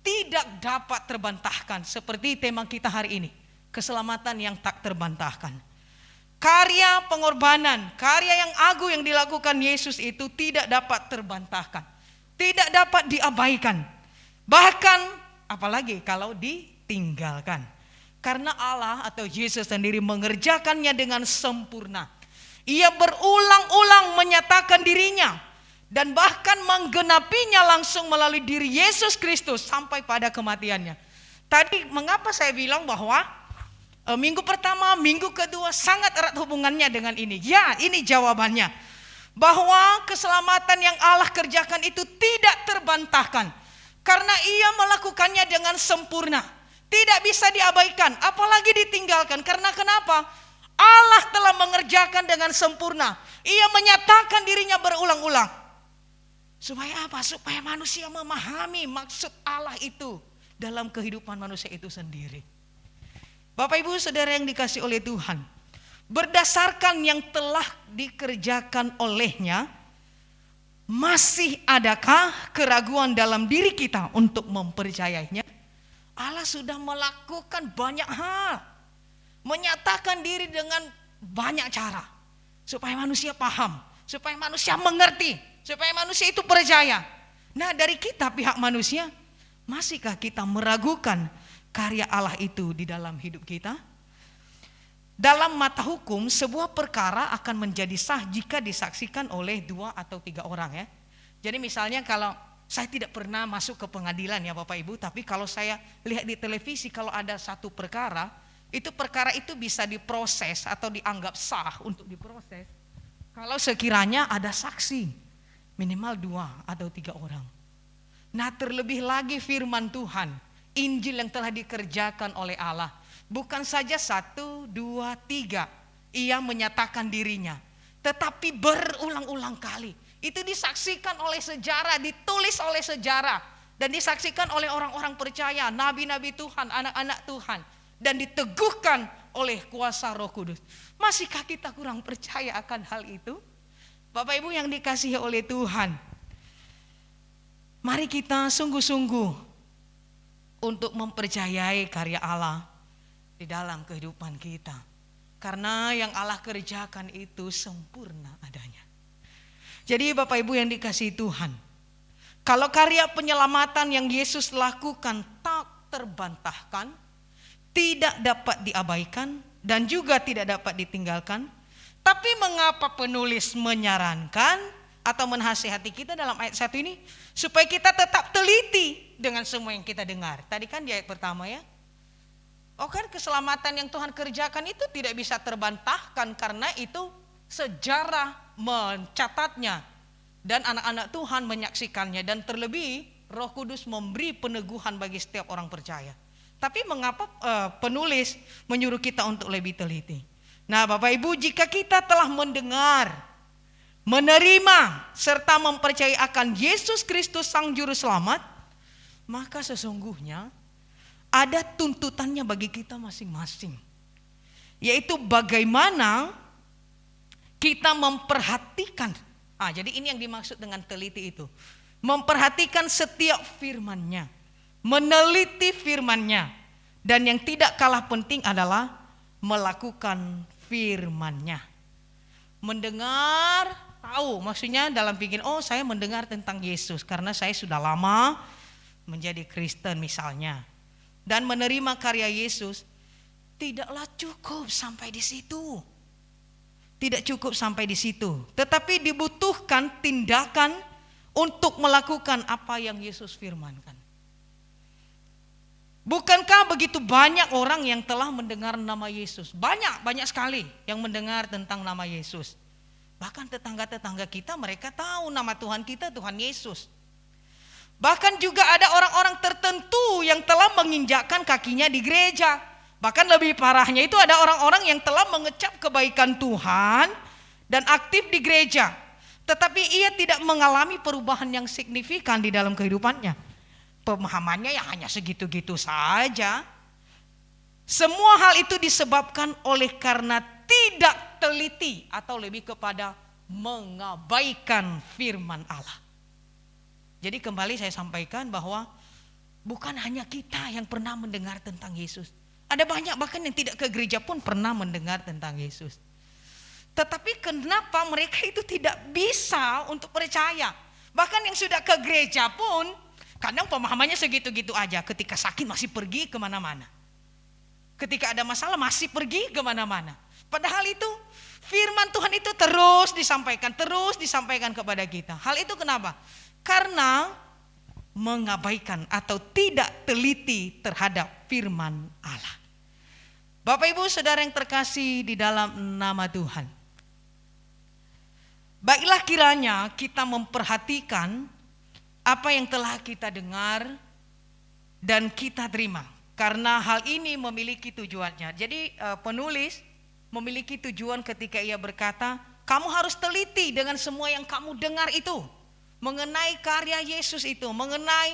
tidak dapat terbantahkan. Seperti tema kita hari ini, keselamatan yang tak terbantahkan. Karya pengorbanan, karya yang agung yang dilakukan Yesus itu tidak dapat terbantahkan, tidak dapat diabaikan. Bahkan apalagi kalau ditinggalkan. Karena Allah atau Yesus sendiri mengerjakannya dengan sempurna. Ia berulang-ulang menyatakan dirinya dan bahkan menggenapinya langsung melalui diri Yesus Kristus sampai pada kematiannya. Tadi mengapa saya bilang bahwa minggu pertama, minggu kedua sangat erat hubungannya dengan ini. Ya, ini jawabannya. Bahwa keselamatan yang Allah kerjakan itu tidak terbantahkan. Karena ia melakukannya dengan sempurna. Tidak bisa diabaikan, apalagi ditinggalkan. Karena kenapa? Allah telah mengerjakan dengan sempurna. Ia menyatakan dirinya berulang-ulang. Supaya apa? Supaya manusia memahami maksud Allah itu dalam kehidupan manusia itu sendiri. Bapak Ibu Saudara yang dikasihi oleh Tuhan, berdasarkan yang telah dikerjakan olehnya, masih adakah keraguan dalam diri kita untuk mempercayainya? Allah sudah melakukan banyak hal, menyatakan diri dengan banyak cara, supaya manusia paham, supaya manusia mengerti, supaya manusia itu percaya. Nah, dari kita pihak manusia, masihkah kita meragukan karya Allah itu di dalam hidup kita? Dalam mata hukum, sebuah perkara akan menjadi sah jika disaksikan oleh 2 atau 3 orang ya. Jadi misalnya kalau saya tidak pernah masuk ke pengadilan ya Bapak Ibu, tapi kalau saya lihat di televisi kalau ada satu perkara itu bisa diproses atau dianggap sah untuk diproses kalau sekiranya ada saksi minimal 2 atau 3 orang. Nah, terlebih lagi firman Tuhan Injil yang telah dikerjakan oleh Allah. Bukan saja 1, 2, 3 ia menyatakan dirinya, tetapi berulang-ulang kali. Itu disaksikan oleh sejarah, ditulis oleh sejarah, dan disaksikan oleh orang-orang percaya, nabi-nabi Tuhan, anak-anak Tuhan, dan diteguhkan oleh kuasa Roh Kudus. Masihkah kita kurang percaya akan hal itu? Bapak Ibu yang dikasihi oleh Tuhan, mari kita sungguh-sungguh untuk mempercayai karya Allah di dalam kehidupan kita. Karena yang Allah kerjakan itu sempurna adanya. Jadi Bapak Ibu yang dikasihi Tuhan, kalau karya penyelamatan yang Yesus lakukan tak terbantahkan, tidak dapat diabaikan, dan juga tidak dapat ditinggalkan, tapi mengapa penulis menyarankan atau menasihati kita dalam ayat 1 ini supaya kita tetap teliti dengan semua yang kita dengar? Tadi kan di ayat pertama ya, kan keselamatan yang Tuhan kerjakan itu tidak bisa terbantahkan karena itu sejarah mencatatnya dan anak-anak Tuhan menyaksikannya, dan terlebih Roh Kudus memberi peneguhan bagi setiap orang percaya. Tapi mengapa penulis menyuruh kita untuk lebih teliti? Nah Bapak Ibu, jika kita telah mendengar, menerima, serta mempercayai akan Yesus Kristus Sang Juru Selamat, maka sesungguhnya ada tuntutannya bagi kita masing-masing, yaitu bagaimana kita memperhatikan. Jadi ini yang dimaksud dengan teliti itu, memperhatikan setiap firman-Nya, meneliti firman-Nya, dan yang tidak kalah penting adalah melakukan firman-Nya. Mendengar, tahu maksudnya dalam pikiran, saya mendengar tentang Yesus karena saya sudah lama menjadi Kristen misalnya, dan menerima karya Yesus, tidaklah cukup sampai di situ. Tidak cukup sampai di situ, tetapi dibutuhkan tindakan untuk melakukan apa yang Yesus firmankan. Bukankah begitu banyak orang yang telah mendengar nama Yesus? Banyak sekali yang mendengar tentang nama Yesus. Bahkan tetangga-tetangga kita, mereka tahu nama Tuhan kita Tuhan Yesus. Bahkan juga ada orang-orang tertentu yang telah menginjakkan kakinya di gereja. Bahkan lebih parahnya itu ada orang-orang yang telah mengecap kebaikan Tuhan dan aktif di gereja, tetapi ia tidak mengalami perubahan yang signifikan di dalam kehidupannya. Pemahamannya ya hanya segitu-gitu saja. Semua hal itu disebabkan oleh karena tidak teliti atau lebih kepada mengabaikan firman Allah. Jadi kembali saya sampaikan bahwa bukan hanya kita yang pernah mendengar tentang Yesus. Ada banyak bahkan yang tidak ke gereja pun pernah mendengar tentang Yesus. Tetapi kenapa mereka itu tidak bisa untuk percaya? Bahkan yang sudah ke gereja pun kadang pemahamannya segitu-gitu aja. Ketika sakit masih pergi kemana-mana. Ketika ada masalah masih pergi kemana-mana. Padahal itu firman Tuhan itu terus disampaikan kepada kita. Hal itu kenapa? Karena mengabaikan atau tidak teliti terhadap firman Allah. Bapak Ibu Saudara yang terkasih di dalam nama Tuhan, baiklah kiranya kita memperhatikan apa yang telah kita dengar dan kita terima, karena hal ini memiliki tujuannya. Jadi penulis memiliki tujuan ketika ia berkata, kamu harus teliti dengan semua yang kamu dengar itu, mengenai karya Yesus itu, mengenai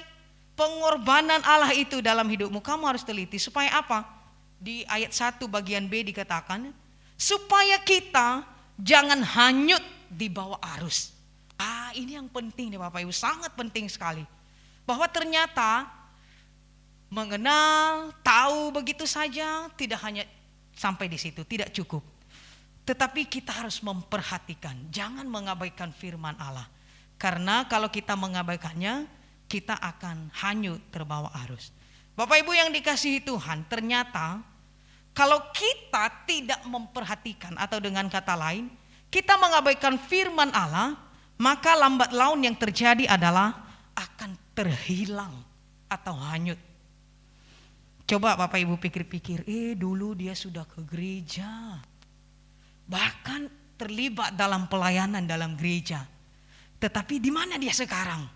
pengorbanan Allah itu dalam hidupmu. Kamu harus teliti supaya apa? Di ayat 1 bagian B dikatakan, supaya kita jangan hanyut di bawah arus. Ini yang penting nih Bapak Ibu, sangat penting sekali. Bahwa ternyata mengenal, tahu begitu saja tidak hanya sampai di situ, tidak cukup. Tetapi kita harus memperhatikan, jangan mengabaikan firman Allah. Karena kalau kita mengabaikannya, kita akan hanyut terbawa arus. Bapak Ibu yang dikasihi Tuhan, ternyata kalau kita tidak memperhatikan, atau dengan kata lain, kita mengabaikan firman Allah, maka lambat laun yang terjadi adalah akan terhilang atau hanyut. Coba Bapak Ibu pikir-pikir, dulu dia sudah ke gereja, bahkan terlibat dalam pelayanan dalam gereja. Tetapi di mana dia sekarang?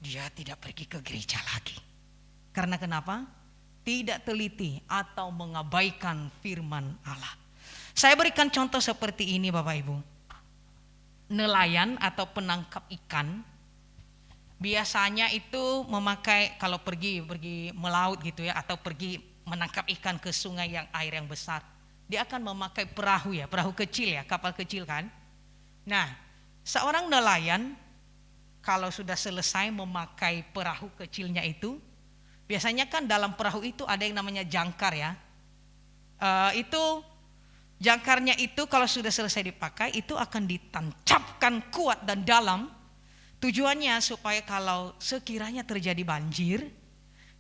Dia tidak pergi ke gereja lagi. Karena kenapa? Tidak teliti atau mengabaikan firman Allah. Saya berikan contoh seperti ini Bapak Ibu. Nelayan atau penangkap ikan biasanya itu memakai, kalau pergi melaut gitu ya, atau pergi menangkap ikan ke sungai yang air yang besar, dia akan memakai perahu ya, perahu kecil ya, kapal kecil kan. Nah, seorang nelayan kalau sudah selesai memakai perahu kecilnya itu, biasanya kan dalam perahu itu ada yang namanya jangkar ya. Itu jangkarnya itu kalau sudah selesai dipakai itu akan ditancapkan kuat dan dalam. Tujuannya supaya kalau sekiranya terjadi banjir,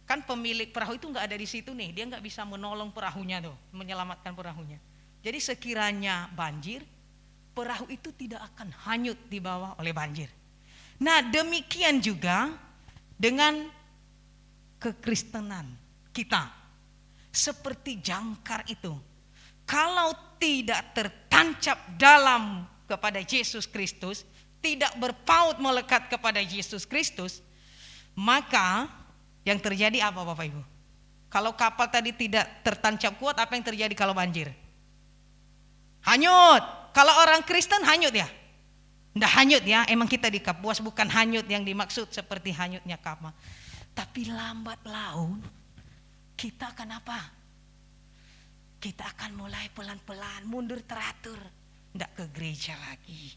kan pemilik perahu itu nggak ada di situ nih, dia nggak bisa menolong perahunya tuh, menyelamatkan perahunya. Jadi sekiranya banjir, perahu itu tidak akan hanyut dibawa oleh banjir. Nah demikian juga dengan kekristenan kita, seperti jangkar itu, kalau tidak tertancap dalam kepada Yesus Kristus, tidak berpaut melekat kepada Yesus Kristus, maka yang terjadi apa Bapak Ibu? Kalau kapal tadi tidak tertancap kuat, apa yang terjadi kalau banjir? Hanyut. Kalau orang Kristen hanyut ya? Nggak hanyut ya, emang kita di Kapuas bukan hanyut yang dimaksud seperti hanyutnya kapal. Tapi lambat laun kita akan apa? Kita akan mulai pelan-pelan mundur teratur, nggak ke gereja lagi,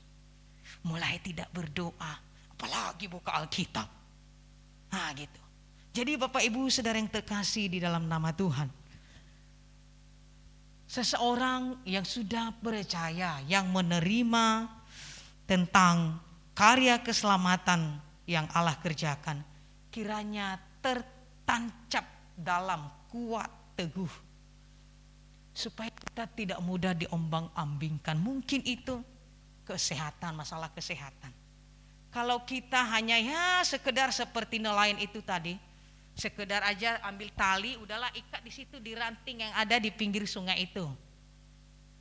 mulai tidak berdoa, apalagi buka Alkitab. Nah gitu. Jadi Bapak Ibu Saudara yang terkasih di dalam nama Tuhan, seseorang yang sudah percaya, yang menerima tentang karya keselamatan yang Allah kerjakan, kiranya tertancap dalam kuat teguh, supaya kita tidak mudah diombang-ambingkan. Mungkin itu kesehatan, masalah kesehatan. Kalau kita hanya ya sekedar seperti nelayan itu tadi, sekedar aja ambil tali, udahlah ikat di situ di ranting yang ada di pinggir sungai itu,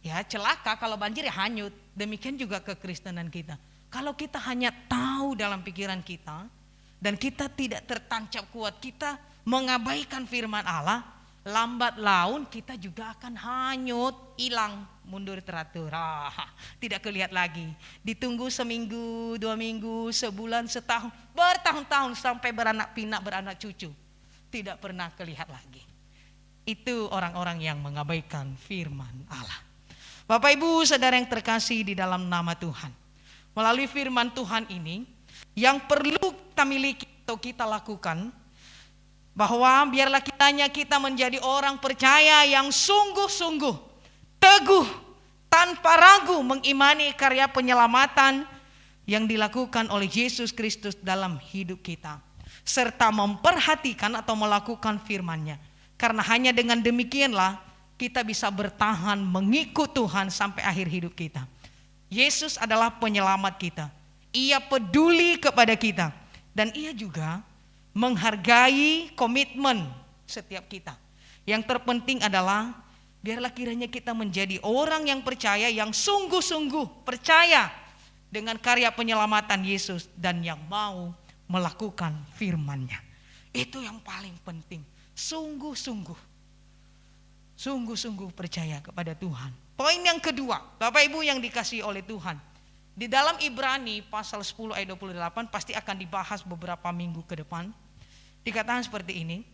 ya celaka kalau banjir ya hanyut. Demikian juga kekristenan kita. Kalau kita hanya tahu dalam pikiran kita dan kita tidak tertancap kuat, kita mengabaikan firman Allah, lambat laun kita juga akan hanyut, hilang, mundur teratur. Tidak kelihat lagi. Ditunggu seminggu, 2 minggu, sebulan, setahun, bertahun-tahun sampai beranak pinak, beranak cucu. Tidak pernah kelihat lagi. Itu orang-orang yang mengabaikan firman Allah. Bapak Ibu Saudara yang terkasih di dalam nama Tuhan, melalui firman Tuhan ini yang perlu kita miliki atau kita lakukan, bahwa biarlah kita menjadi orang percaya yang sungguh-sungguh, teguh, tanpa ragu mengimani karya penyelamatan yang dilakukan oleh Yesus Kristus dalam hidup kita, serta memperhatikan atau melakukan firman-Nya. Karena hanya dengan demikianlah kita bisa bertahan mengikut Tuhan sampai akhir hidup kita. Yesus adalah penyelamat kita. Ia peduli kepada kita dan Ia juga menghargai komitmen setiap kita. Yang terpenting adalah biarlah kiranya kita menjadi orang yang percaya, yang sungguh-sungguh percaya dengan karya penyelamatan Yesus dan yang mau melakukan firman-Nya. Itu yang paling penting. Sungguh-sungguh percaya kepada Tuhan. Poin yang kedua, Bapak Ibu yang dikasihi oleh Tuhan, di dalam Ibrani pasal 10 ayat 28 pasti akan dibahas beberapa minggu ke depan. Dikatakan seperti ini,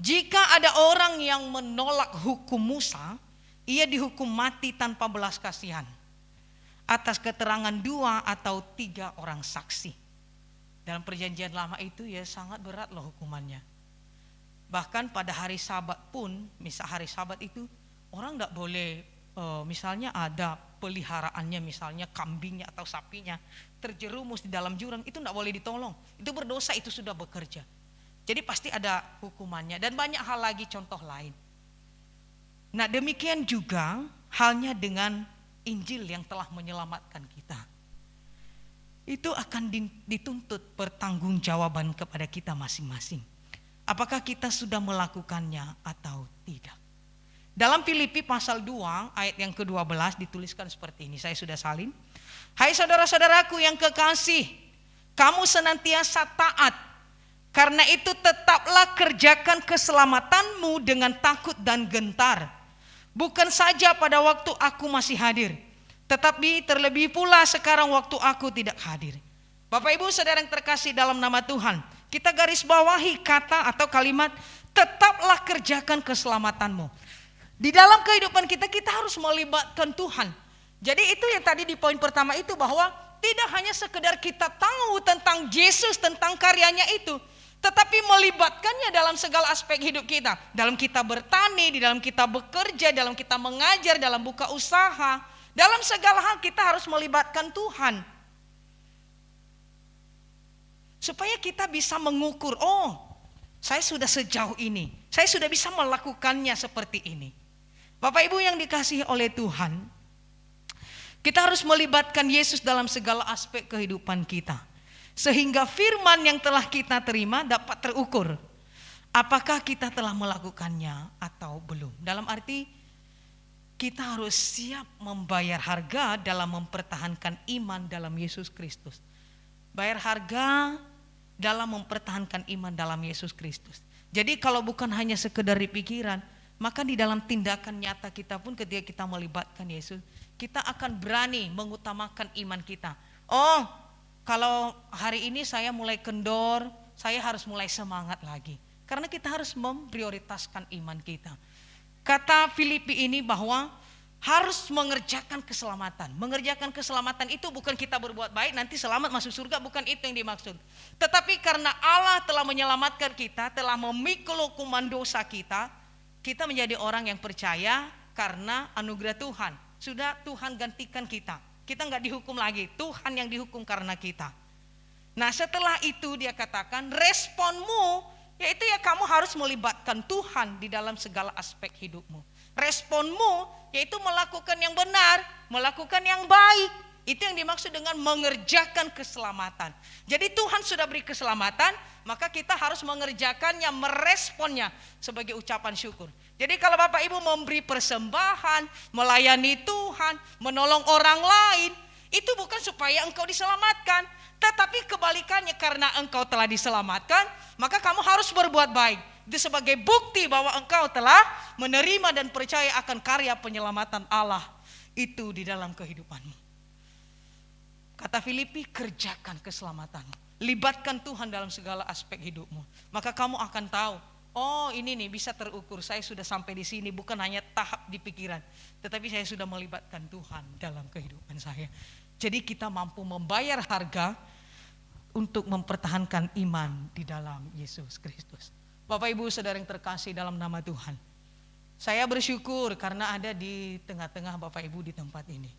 jika ada orang yang menolak hukum Musa, ia dihukum mati tanpa belas kasihan atas keterangan 2 atau 3 orang saksi. Dalam perjanjian lama itu ya sangat berat loh hukumannya. Bahkan pada hari Sabat pun, misal hari Sabat itu orang tidak boleh, misalnya ada peliharaannya, misalnya kambingnya atau sapinya terjerumus di dalam jurang, itu tidak boleh ditolong. Itu berdosa, itu sudah bekerja. Jadi pasti ada hukumannya dan banyak hal lagi contoh lain. Nah demikian juga halnya dengan Injil yang telah menyelamatkan kita. Itu akan dituntut pertanggungjawaban kepada kita masing-masing. Apakah kita sudah melakukannya atau tidak? Dalam Filipi pasal 2 ayat yang ke-12 dituliskan seperti ini, saya sudah salin. Hai saudara-saudaraku yang kekasih, kamu senantiasa taat, Karena itu tetaplah kerjakan keselamatanmu dengan takut dan gentar. Bukan saja pada waktu aku masih hadir, tetapi terlebih pula sekarang waktu aku tidak hadir. Bapak Ibu Saudara yang terkasih dalam nama Tuhan, kita garis bawahi kata atau kalimat tetaplah kerjakan keselamatanmu. Di dalam kehidupan kita, kita harus melibatkan Tuhan. Jadi itu yang tadi di poin pertama itu, bahwa tidak hanya sekedar kita tahu tentang Yesus, tentang karyanya itu, tetapi melibatkannya dalam segala aspek hidup kita. Dalam kita bertani, di dalam kita bekerja, dalam kita mengajar, dalam buka usaha. Dalam segala hal kita harus melibatkan Tuhan. Supaya kita bisa mengukur, oh saya sudah sejauh ini, saya sudah bisa melakukannya seperti ini. Bapak Ibu yang dikasihi oleh Tuhan, kita harus melibatkan Yesus dalam segala aspek kehidupan kita. Sehingga firman yang telah kita terima dapat terukur. Apakah kita telah melakukannya atau belum. Dalam arti kita harus siap membayar harga dalam mempertahankan iman dalam Yesus Kristus. Bayar harga dalam mempertahankan iman dalam Yesus Kristus. Jadi kalau bukan hanya sekedar di pikiran, maka di dalam tindakan nyata kita pun ketika kita melibatkan Yesus, kita akan berani mengutamakan iman kita. Oh, kalau hari ini saya mulai kendor, saya harus mulai semangat lagi. Karena kita harus memprioritaskan iman kita. Kata Filipi ini bahwa harus mengerjakan keselamatan. Mengerjakan keselamatan itu bukan kita berbuat baik nanti selamat masuk surga, bukan itu yang dimaksud. Tetapi karena Allah telah menyelamatkan kita, telah memikul hukuman dosa kita, kita menjadi orang yang percaya karena anugerah Tuhan. Sudah Tuhan gantikan kita. Kita nggak dihukum lagi, Tuhan yang dihukum karena kita. Nah setelah itu dia katakan responmu, yaitu ya kamu harus melibatkan Tuhan di dalam segala aspek hidupmu. Responmu yaitu melakukan yang benar, melakukan yang baik. Itu yang dimaksud dengan mengerjakan keselamatan. Jadi Tuhan sudah beri keselamatan, maka kita harus mengerjakannya, meresponnya sebagai ucapan syukur. Jadi kalau Bapak Ibu memberi persembahan, melayani Tuhan, menolong orang lain, itu bukan supaya engkau diselamatkan, tetapi kebalikannya, karena engkau telah diselamatkan, maka kamu harus berbuat baik. Itu sebagai bukti bahwa engkau telah menerima dan percaya akan karya penyelamatan Allah itu di dalam kehidupanmu. Kata Filipi, kerjakan keselamatanmu. Libatkan Tuhan dalam segala aspek hidupmu. Maka kamu akan tahu, oh ini nih bisa terukur, saya sudah sampai di sini, bukan hanya tahap di pikiran, tetapi saya sudah melibatkan Tuhan dalam kehidupan saya. Jadi kita mampu membayar harga untuk mempertahankan iman di dalam Yesus Kristus. Bapak Ibu Saudara yang terkasih dalam nama Tuhan, saya bersyukur karena ada di tengah-tengah Bapak Ibu di tempat ini.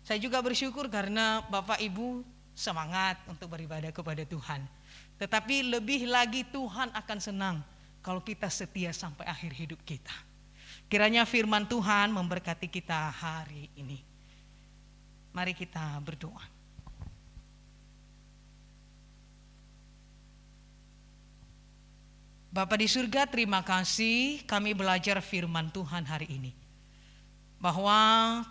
Saya juga bersyukur karena Bapak Ibu semangat untuk beribadah kepada Tuhan. Tetapi lebih lagi Tuhan akan senang kalau kita setia sampai akhir hidup kita. Kiranya firman Tuhan memberkati kita hari ini. Mari kita berdoa. Bapa di surga, terima kasih kami belajar firman Tuhan hari ini. Bahwa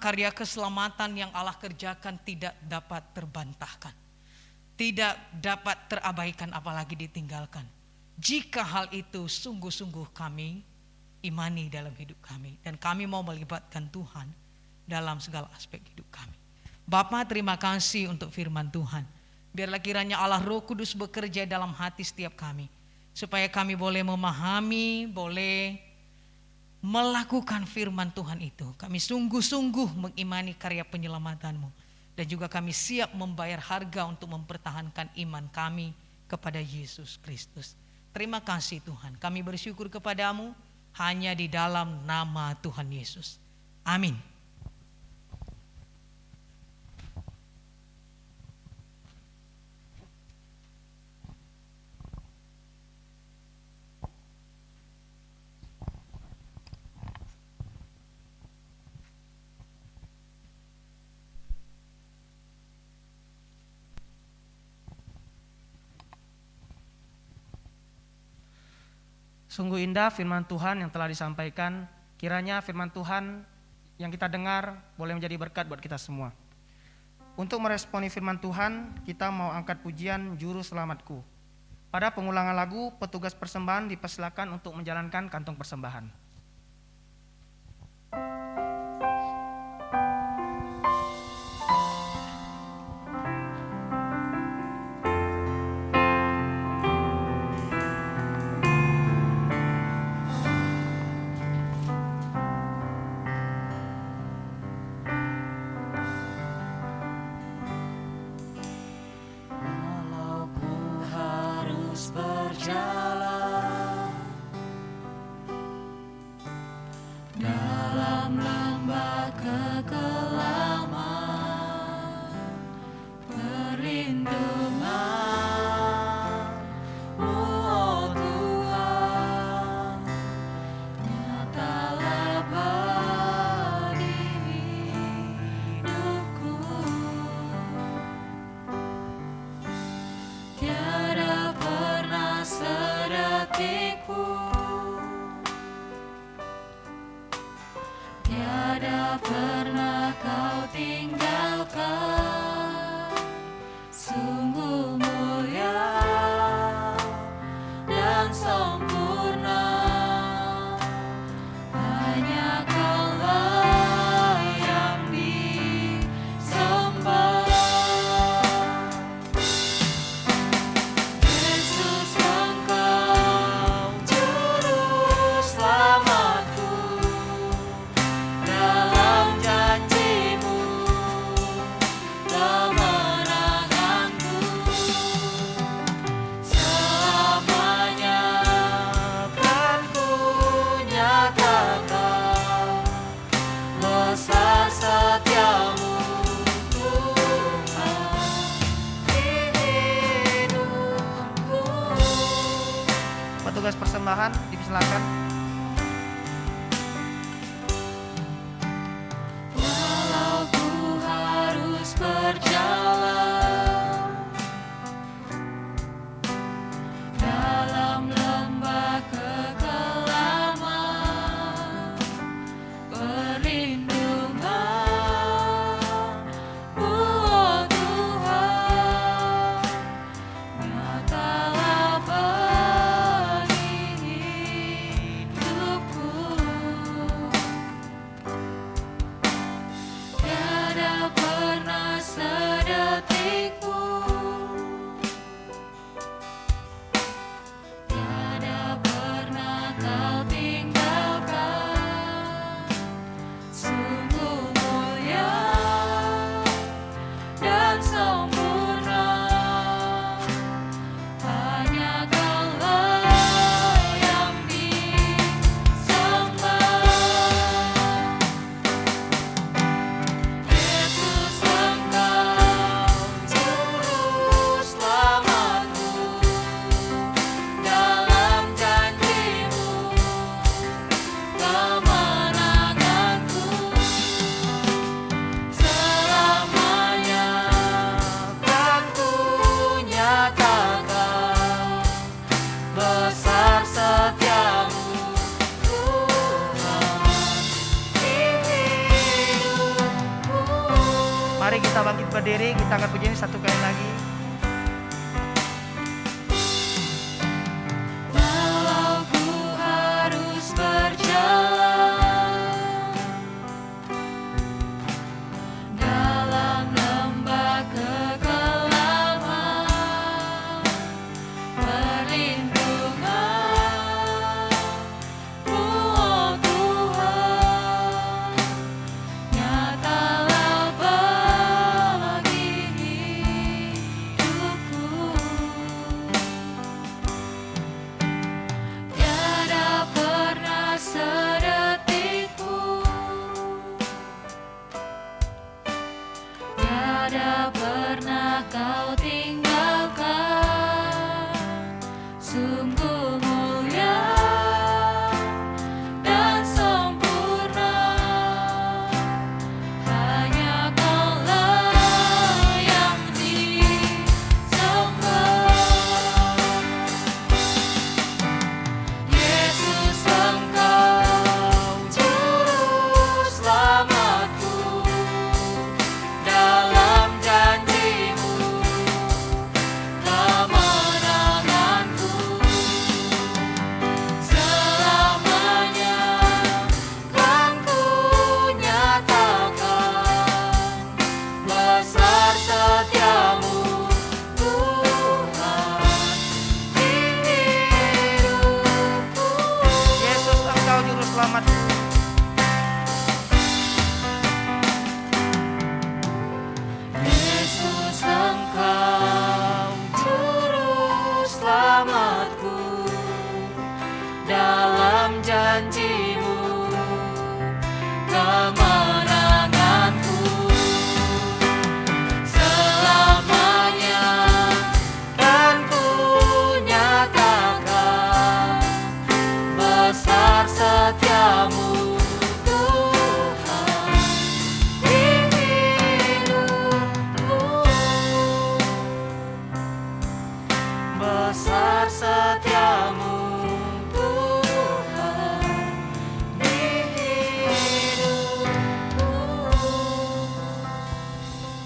karya keselamatan yang Allah kerjakan tidak dapat terbantahkan. Tidak dapat terabaikan apalagi ditinggalkan. Jika hal itu sungguh-sungguh kami imani dalam hidup kami. Dan kami mau melibatkan Tuhan dalam segala aspek hidup kami. Bapa, terima kasih untuk firman Tuhan. Biarlah kiranya Allah Roh Kudus bekerja dalam hati setiap kami. Supaya kami boleh memahami, boleh melakukan firman Tuhan itu. Kami sungguh-sungguh mengimani karya penyelamatan-Mu. Dan juga kami siap membayar harga untuk mempertahankan iman kami kepada Yesus Kristus. Terima kasih Tuhan. Kami bersyukur kepadamu hanya di dalam nama Tuhan Yesus. Amin. Sungguh indah firman Tuhan yang telah disampaikan. Kiranya firman Tuhan yang kita dengar boleh menjadi berkat buat kita semua. Untuk meresponi firman Tuhan, kita mau angkat pujian Juru Selamatku. Pada pengulangan lagu, petugas persembahan dipersilakan untuk menjalankan kantong persembahan. Dalam lembah kekelaman, perlindungan-Mu, oh Tuhan, nyatalah bagi hidupku. Tiada pernah sedetik pun, tiada pernah Kau tinggalkan. Sungguh mulia dan sempurna, hanya Kaulah yang disembah. Yesus, Engkau juru selamatku, dalam janji-Mu kemenanganku. Selamanya kan ku nyatakan besar setia-Mu, Tuhan, di hidupku. Petugas persembahan dipersilakan. Walau ku harus berjalan dalam lembah kekelaman, perlindungan-Mu, oh Tuhan, nyatalah bagi hidupku. Tiada pernah sedetik pun, tiada pernah Kau tinggalkan. Sungguh mulia dan sempurna, hanya Kaulah yang disembah. Yesus, Engkau juru selamatku, dalam janji-Mu kemenanganku. Selamanya kan ku nyatakan besar setia-Mu, Tuhan, di hidupku. Mari kita bangkit berdiri, kita akan pujian satu kali lagi. Walau ku harus berjalan dalam lembah kekelaman, perlindungan-Mu, oh Tuhan, nyatalah bagi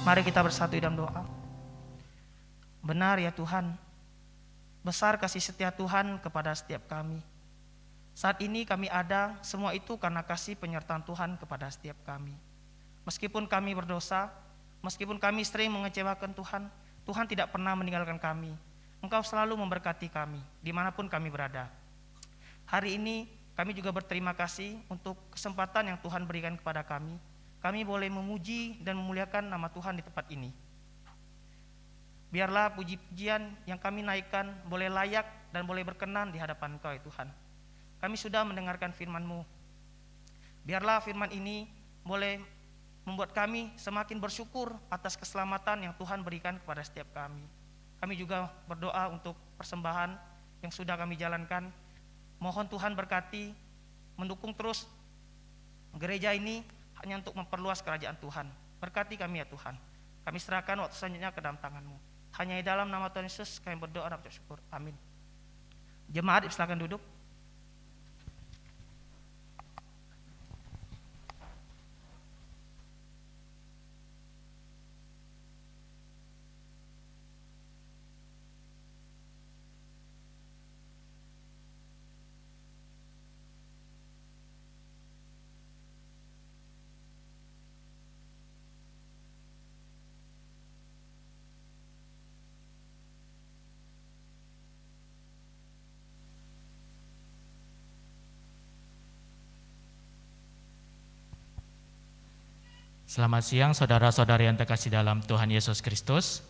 Mari kita bersatu dalam doa. Benar ya Tuhan, besar kasih setia Tuhan kepada setiap kami. Saat ini kami ada, semua itu karena kasih penyertaan Tuhan kepada setiap kami. Meskipun kami berdosa, meskipun kami sering mengecewakan Tuhan, Tuhan tidak pernah meninggalkan kami. Engkau selalu memberkati kami, dimanapun kami berada. Hari ini kami juga berterima kasih untuk kesempatan yang Tuhan berikan kepada kami. Kami boleh memuji dan memuliakan nama Tuhan di tempat ini. Biarlah puji-pujian yang kami naikkan boleh layak dan boleh berkenan di hadapan Engkau ya Tuhan. Kami sudah mendengarkan firman-Mu. Biarlah firman ini boleh membuat kami semakin bersyukur atas keselamatan yang Tuhan berikan kepada setiap kami. Kami juga berdoa untuk persembahan yang sudah kami jalankan. Mohon Tuhan berkati, mendukung terus gereja ini hanya untuk memperluas kerajaan Tuhan. Berkati kami ya Tuhan. Kami serahkan waktu selanjutnya ke dalam tangan-Mu. Hanya di dalam nama Tuhan Yesus kami berdoa dan bersyukur. Amin. Jemaat silakan duduk. Selamat siang saudara-saudari yang terkasih dalam Tuhan Yesus Kristus.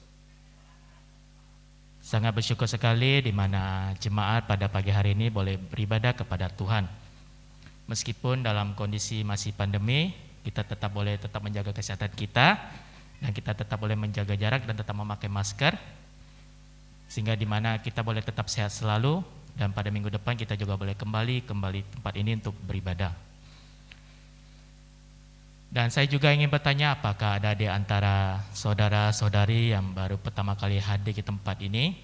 Sangat bersyukur sekali di mana jemaat pada pagi hari ini boleh beribadah kepada Tuhan. Meskipun dalam kondisi masih pandemi, kita tetap boleh menjaga kesehatan kita dan kita tetap boleh menjaga jarak dan tetap memakai masker. Sehingga di mana kita boleh tetap sehat selalu dan pada minggu depan kita juga boleh kembali tempat ini untuk beribadah. Dan saya juga ingin bertanya, apakah ada di antara saudara-saudari yang baru pertama kali hadir di tempat ini?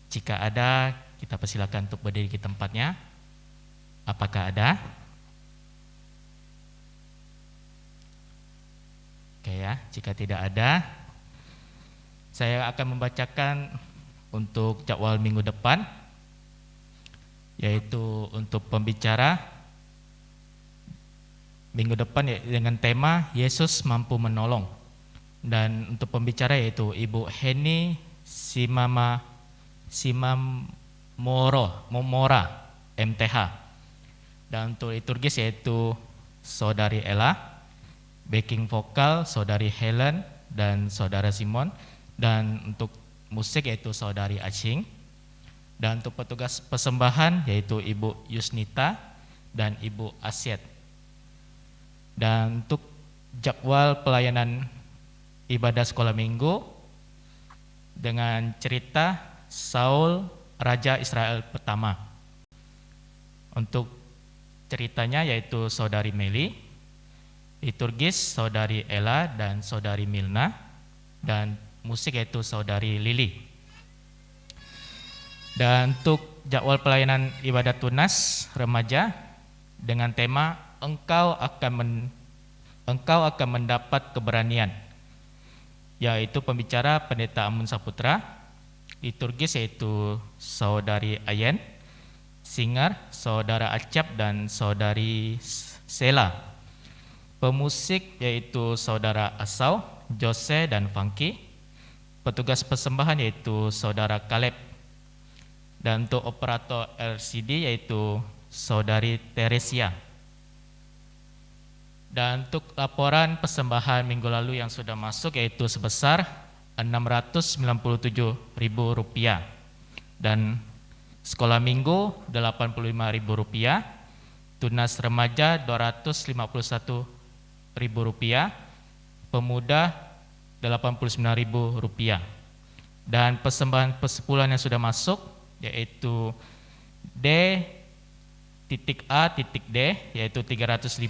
Jika ada, kita persilakan untuk berdiri di tempatnya. Apakah ada? Oke ya, jika tidak ada, saya akan membacakan untuk jadwal minggu depan, yaitu untuk pembicara minggu depan dengan tema Yesus Mampu Menolong. Dan untuk pembicara yaitu Ibu Heni Simamora MTH. Dan untuk liturgis yaitu Saudari Ella, backing vokal Saudari Helen dan Saudara Simon, dan untuk musik yaitu Saudari Acing. Dan untuk petugas persembahan yaitu Ibu Yusnita dan Ibu Asyet. Dan untuk jadwal pelayanan ibadah sekolah minggu dengan cerita Saul Raja Israel pertama. Untuk ceritanya yaitu Saudari Meli, liturgis Saudari Ella dan Saudari Milna, dan musik yaitu Saudari Lili. Dan untuk jadwal pelayanan ibadah tunas remaja dengan tema Engkau akan mendapat keberanian, yaitu pembicara Pendeta Amun Saputra, liturgis yaitu Saudari Ayen, singer Saudara Acap dan Saudari Sela, pemusik yaitu Saudara Asau, Jose dan Funky, petugas persembahan yaitu Saudara Kaleb, dan untuk operator LCD yaitu Saudari Teresia. Dan untuk laporan persembahan minggu lalu yang sudah masuk yaitu sebesar Rp697.000, dan sekolah minggu Rp85.000, tunas remaja Rp251.000, pemuda Rp89.000, dan persembahan persepuluhan yang sudah masuk yaitu D.A.D yaitu Rp300.000,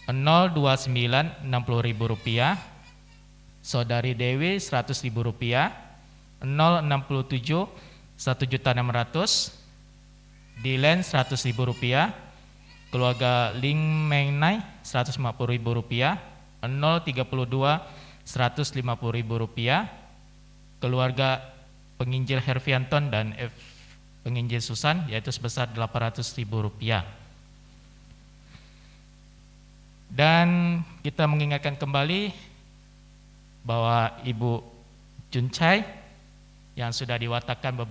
029 Rp60.000, Saudari Dewi Rp100.000, 067 1.600.000, Dilen Rp100.000, keluarga Ling Mengnai Rp150.000, 032 Rp150.000, keluarga penginjil Hervianton dan penginjil Susan yaitu sebesar Rp800.000. Dan kita mengingatkan kembali bahwa Ibu Juncai yang sudah diwatakan 3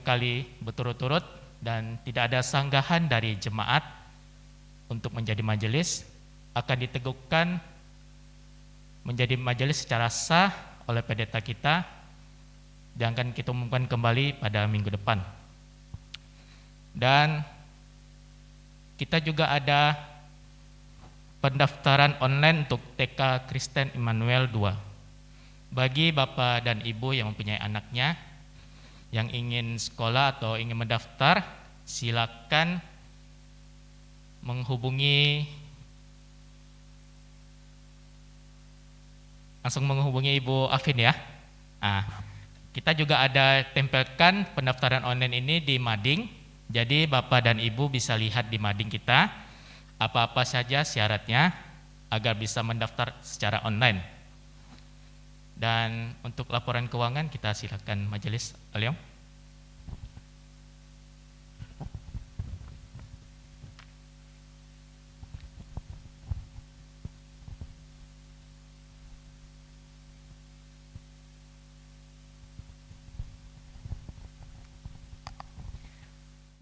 kali berturut-turut dan tidak ada sanggahan dari jemaat untuk menjadi majelis, akan diteguhkan menjadi majelis secara sah oleh pendeta kita dan akan kita umumkan kembali pada minggu depan. Dan kita juga ada pendaftaran online untuk TK Kristen Immanuel 2. Bagi Bapak dan Ibu yang mempunyai anaknya yang ingin sekolah atau ingin mendaftar, silakan langsung menghubungi Ibu Afin ya. Kita juga ada tempelkan pendaftaran online ini di mading, jadi Bapak dan Ibu bisa lihat di mading kita apa-apa saja syaratnya agar bisa mendaftar secara online. Dan untuk laporan keuangan kita silakan majelis Aliom.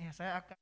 Ya, saya akan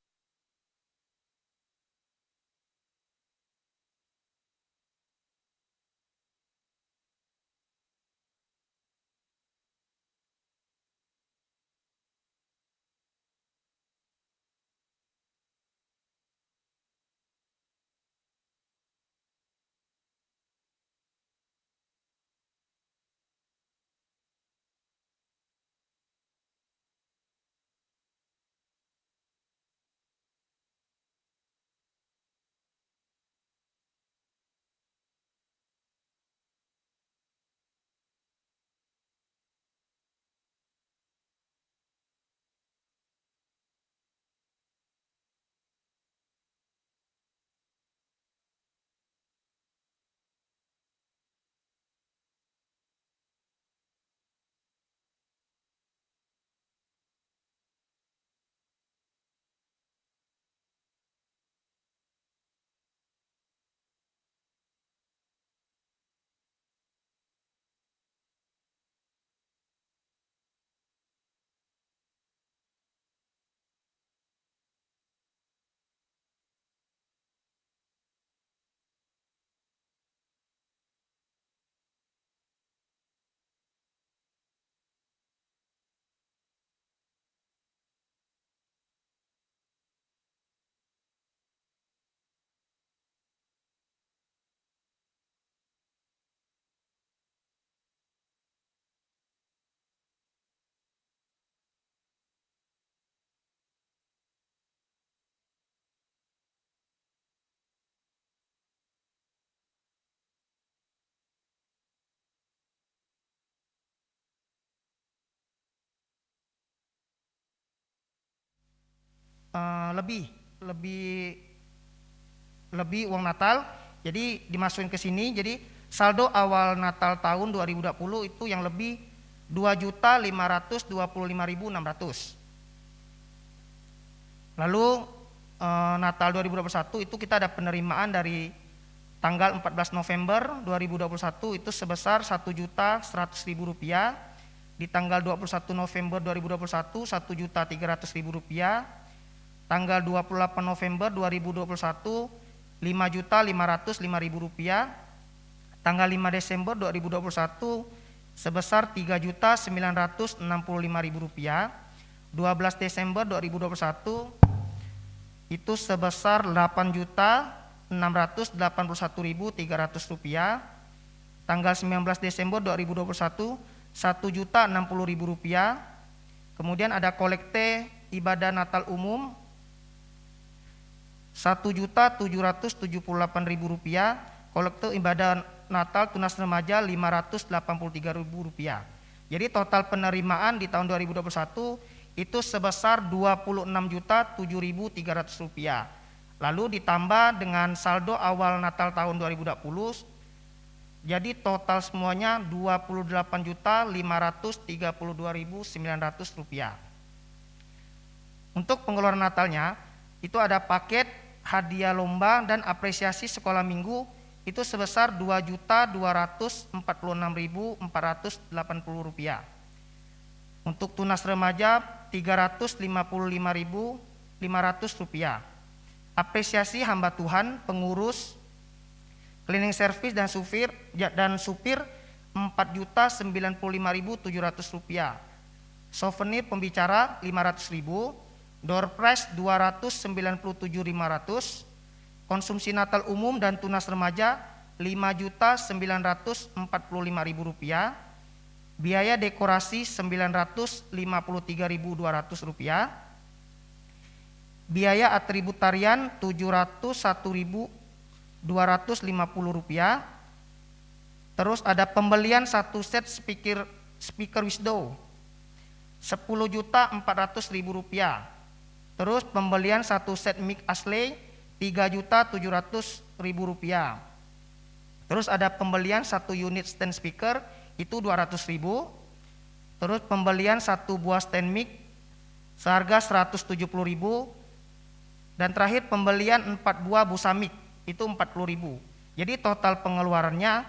lebih uang Natal, jadi dimasukin ke sini. Jadi saldo awal Natal tahun 2020 itu yang lebih 2.525.600. Lalu Natal 2021 itu kita ada penerimaan dari tanggal 14 November 2021 itu sebesar Rp1.100.000. Di tanggal 21 November 2021 Rp1.300.000. Tanggal 28 November 2021 Rp5.505.000. Tanggal 5 Desember 2021 sebesar Rp3.965.000. 12 Desember 2021 itu sebesar Rp8.681.300. Tanggal 19 Desember 2021 Rp1.060.000. Kemudian ada kolekte ibadah Natal umum Rp1.778.000. Kolekte ibadah Natal tunas remaja Rp583.000. Jadi total penerimaan di tahun 2021 itu sebesar Rp26.007.300. Lalu ditambah dengan saldo awal Natal tahun 2020 Jadi total semuanya Rp28.532.900. Untuk pengeluaran Natalnya itu ada paket hadiah lomba dan apresiasi sekolah minggu itu sebesar Rp2.246.480. Untuk tunas remaja Rp355.500. Apresiasi hamba Tuhan, pengurus, cleaning service dan supir Rp4.095.700. Souvenir pembicara Rp500.000. Door prize Rp297.500. Konsumsi Natal umum dan tunas remaja Rp5.945.000. Biaya dekorasi Rp953.200. Biaya atribut tarian Rp701.250. Terus ada pembelian 1 set speaker Wisdo Rp10.400.000. Terus pembelian 1 set mic Ashley Rp3.700.000. Terus ada pembelian 1 unit stand speaker itu Rp200.000. Terus pembelian 1 buah stand mic seharga Rp170.000. Dan terakhir pembelian 4 buah busa mic itu Rp40.000. Jadi total pengeluarannya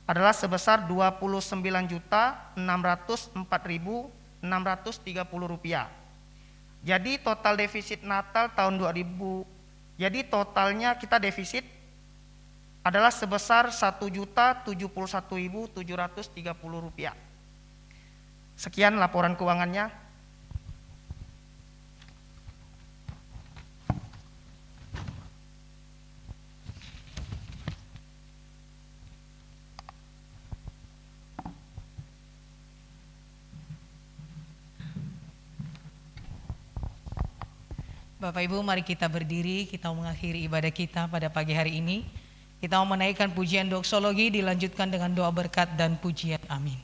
adalah sebesar Rp29.604.630. Jadi total defisit Natal tahun 2000, jadi totalnya kita defisit adalah sebesar Rp1.071.730. Sekian laporan keuangannya. Bapak Ibu, mari kita berdiri, kita mengakhiri ibadah kita pada pagi hari ini. Kita mau menaikkan pujian doksologi, dilanjutkan dengan doa berkat dan pujian. Amin.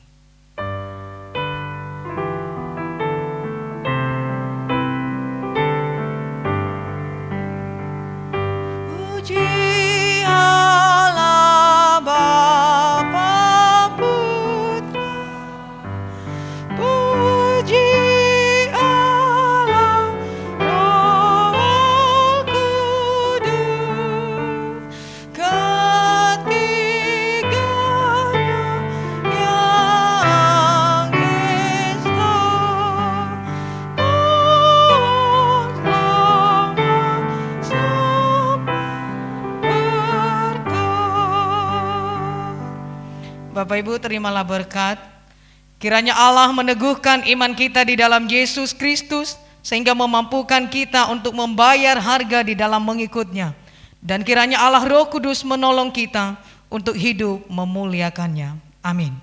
Puji Allah Bapa Putra, puji Bapak Ibu, terimalah berkat. Kiranya Allah meneguhkan iman kita di dalam Yesus Kristus sehingga memampukan kita untuk membayar harga di dalam mengikutnya. Dan kiranya Allah Roh Kudus menolong kita untuk hidup memuliakannya. Amin.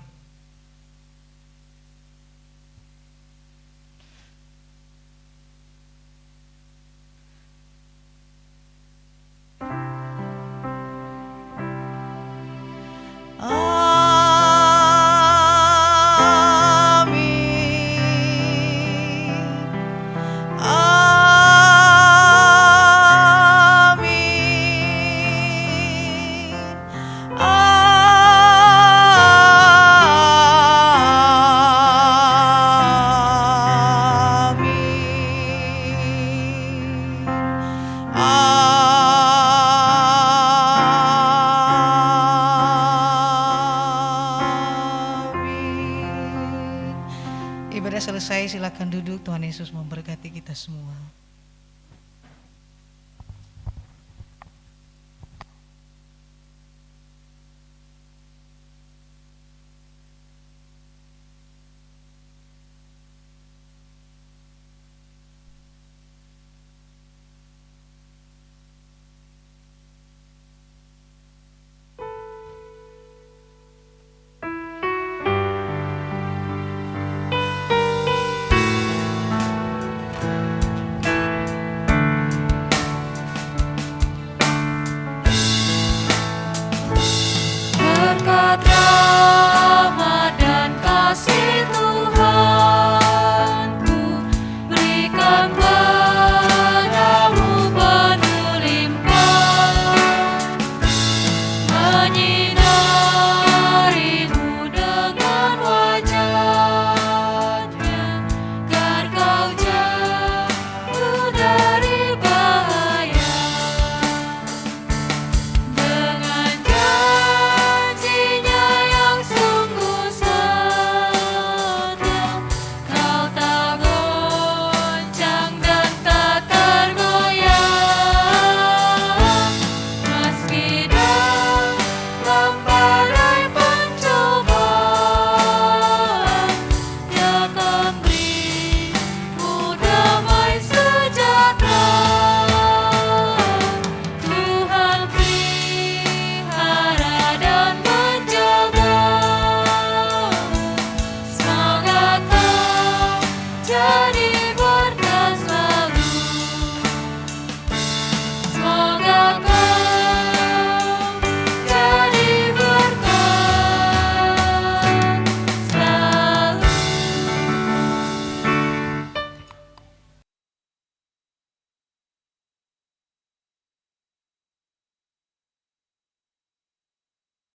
Ibadah selesai, silakan duduk. Tuhan Yesus memberkati kita semua.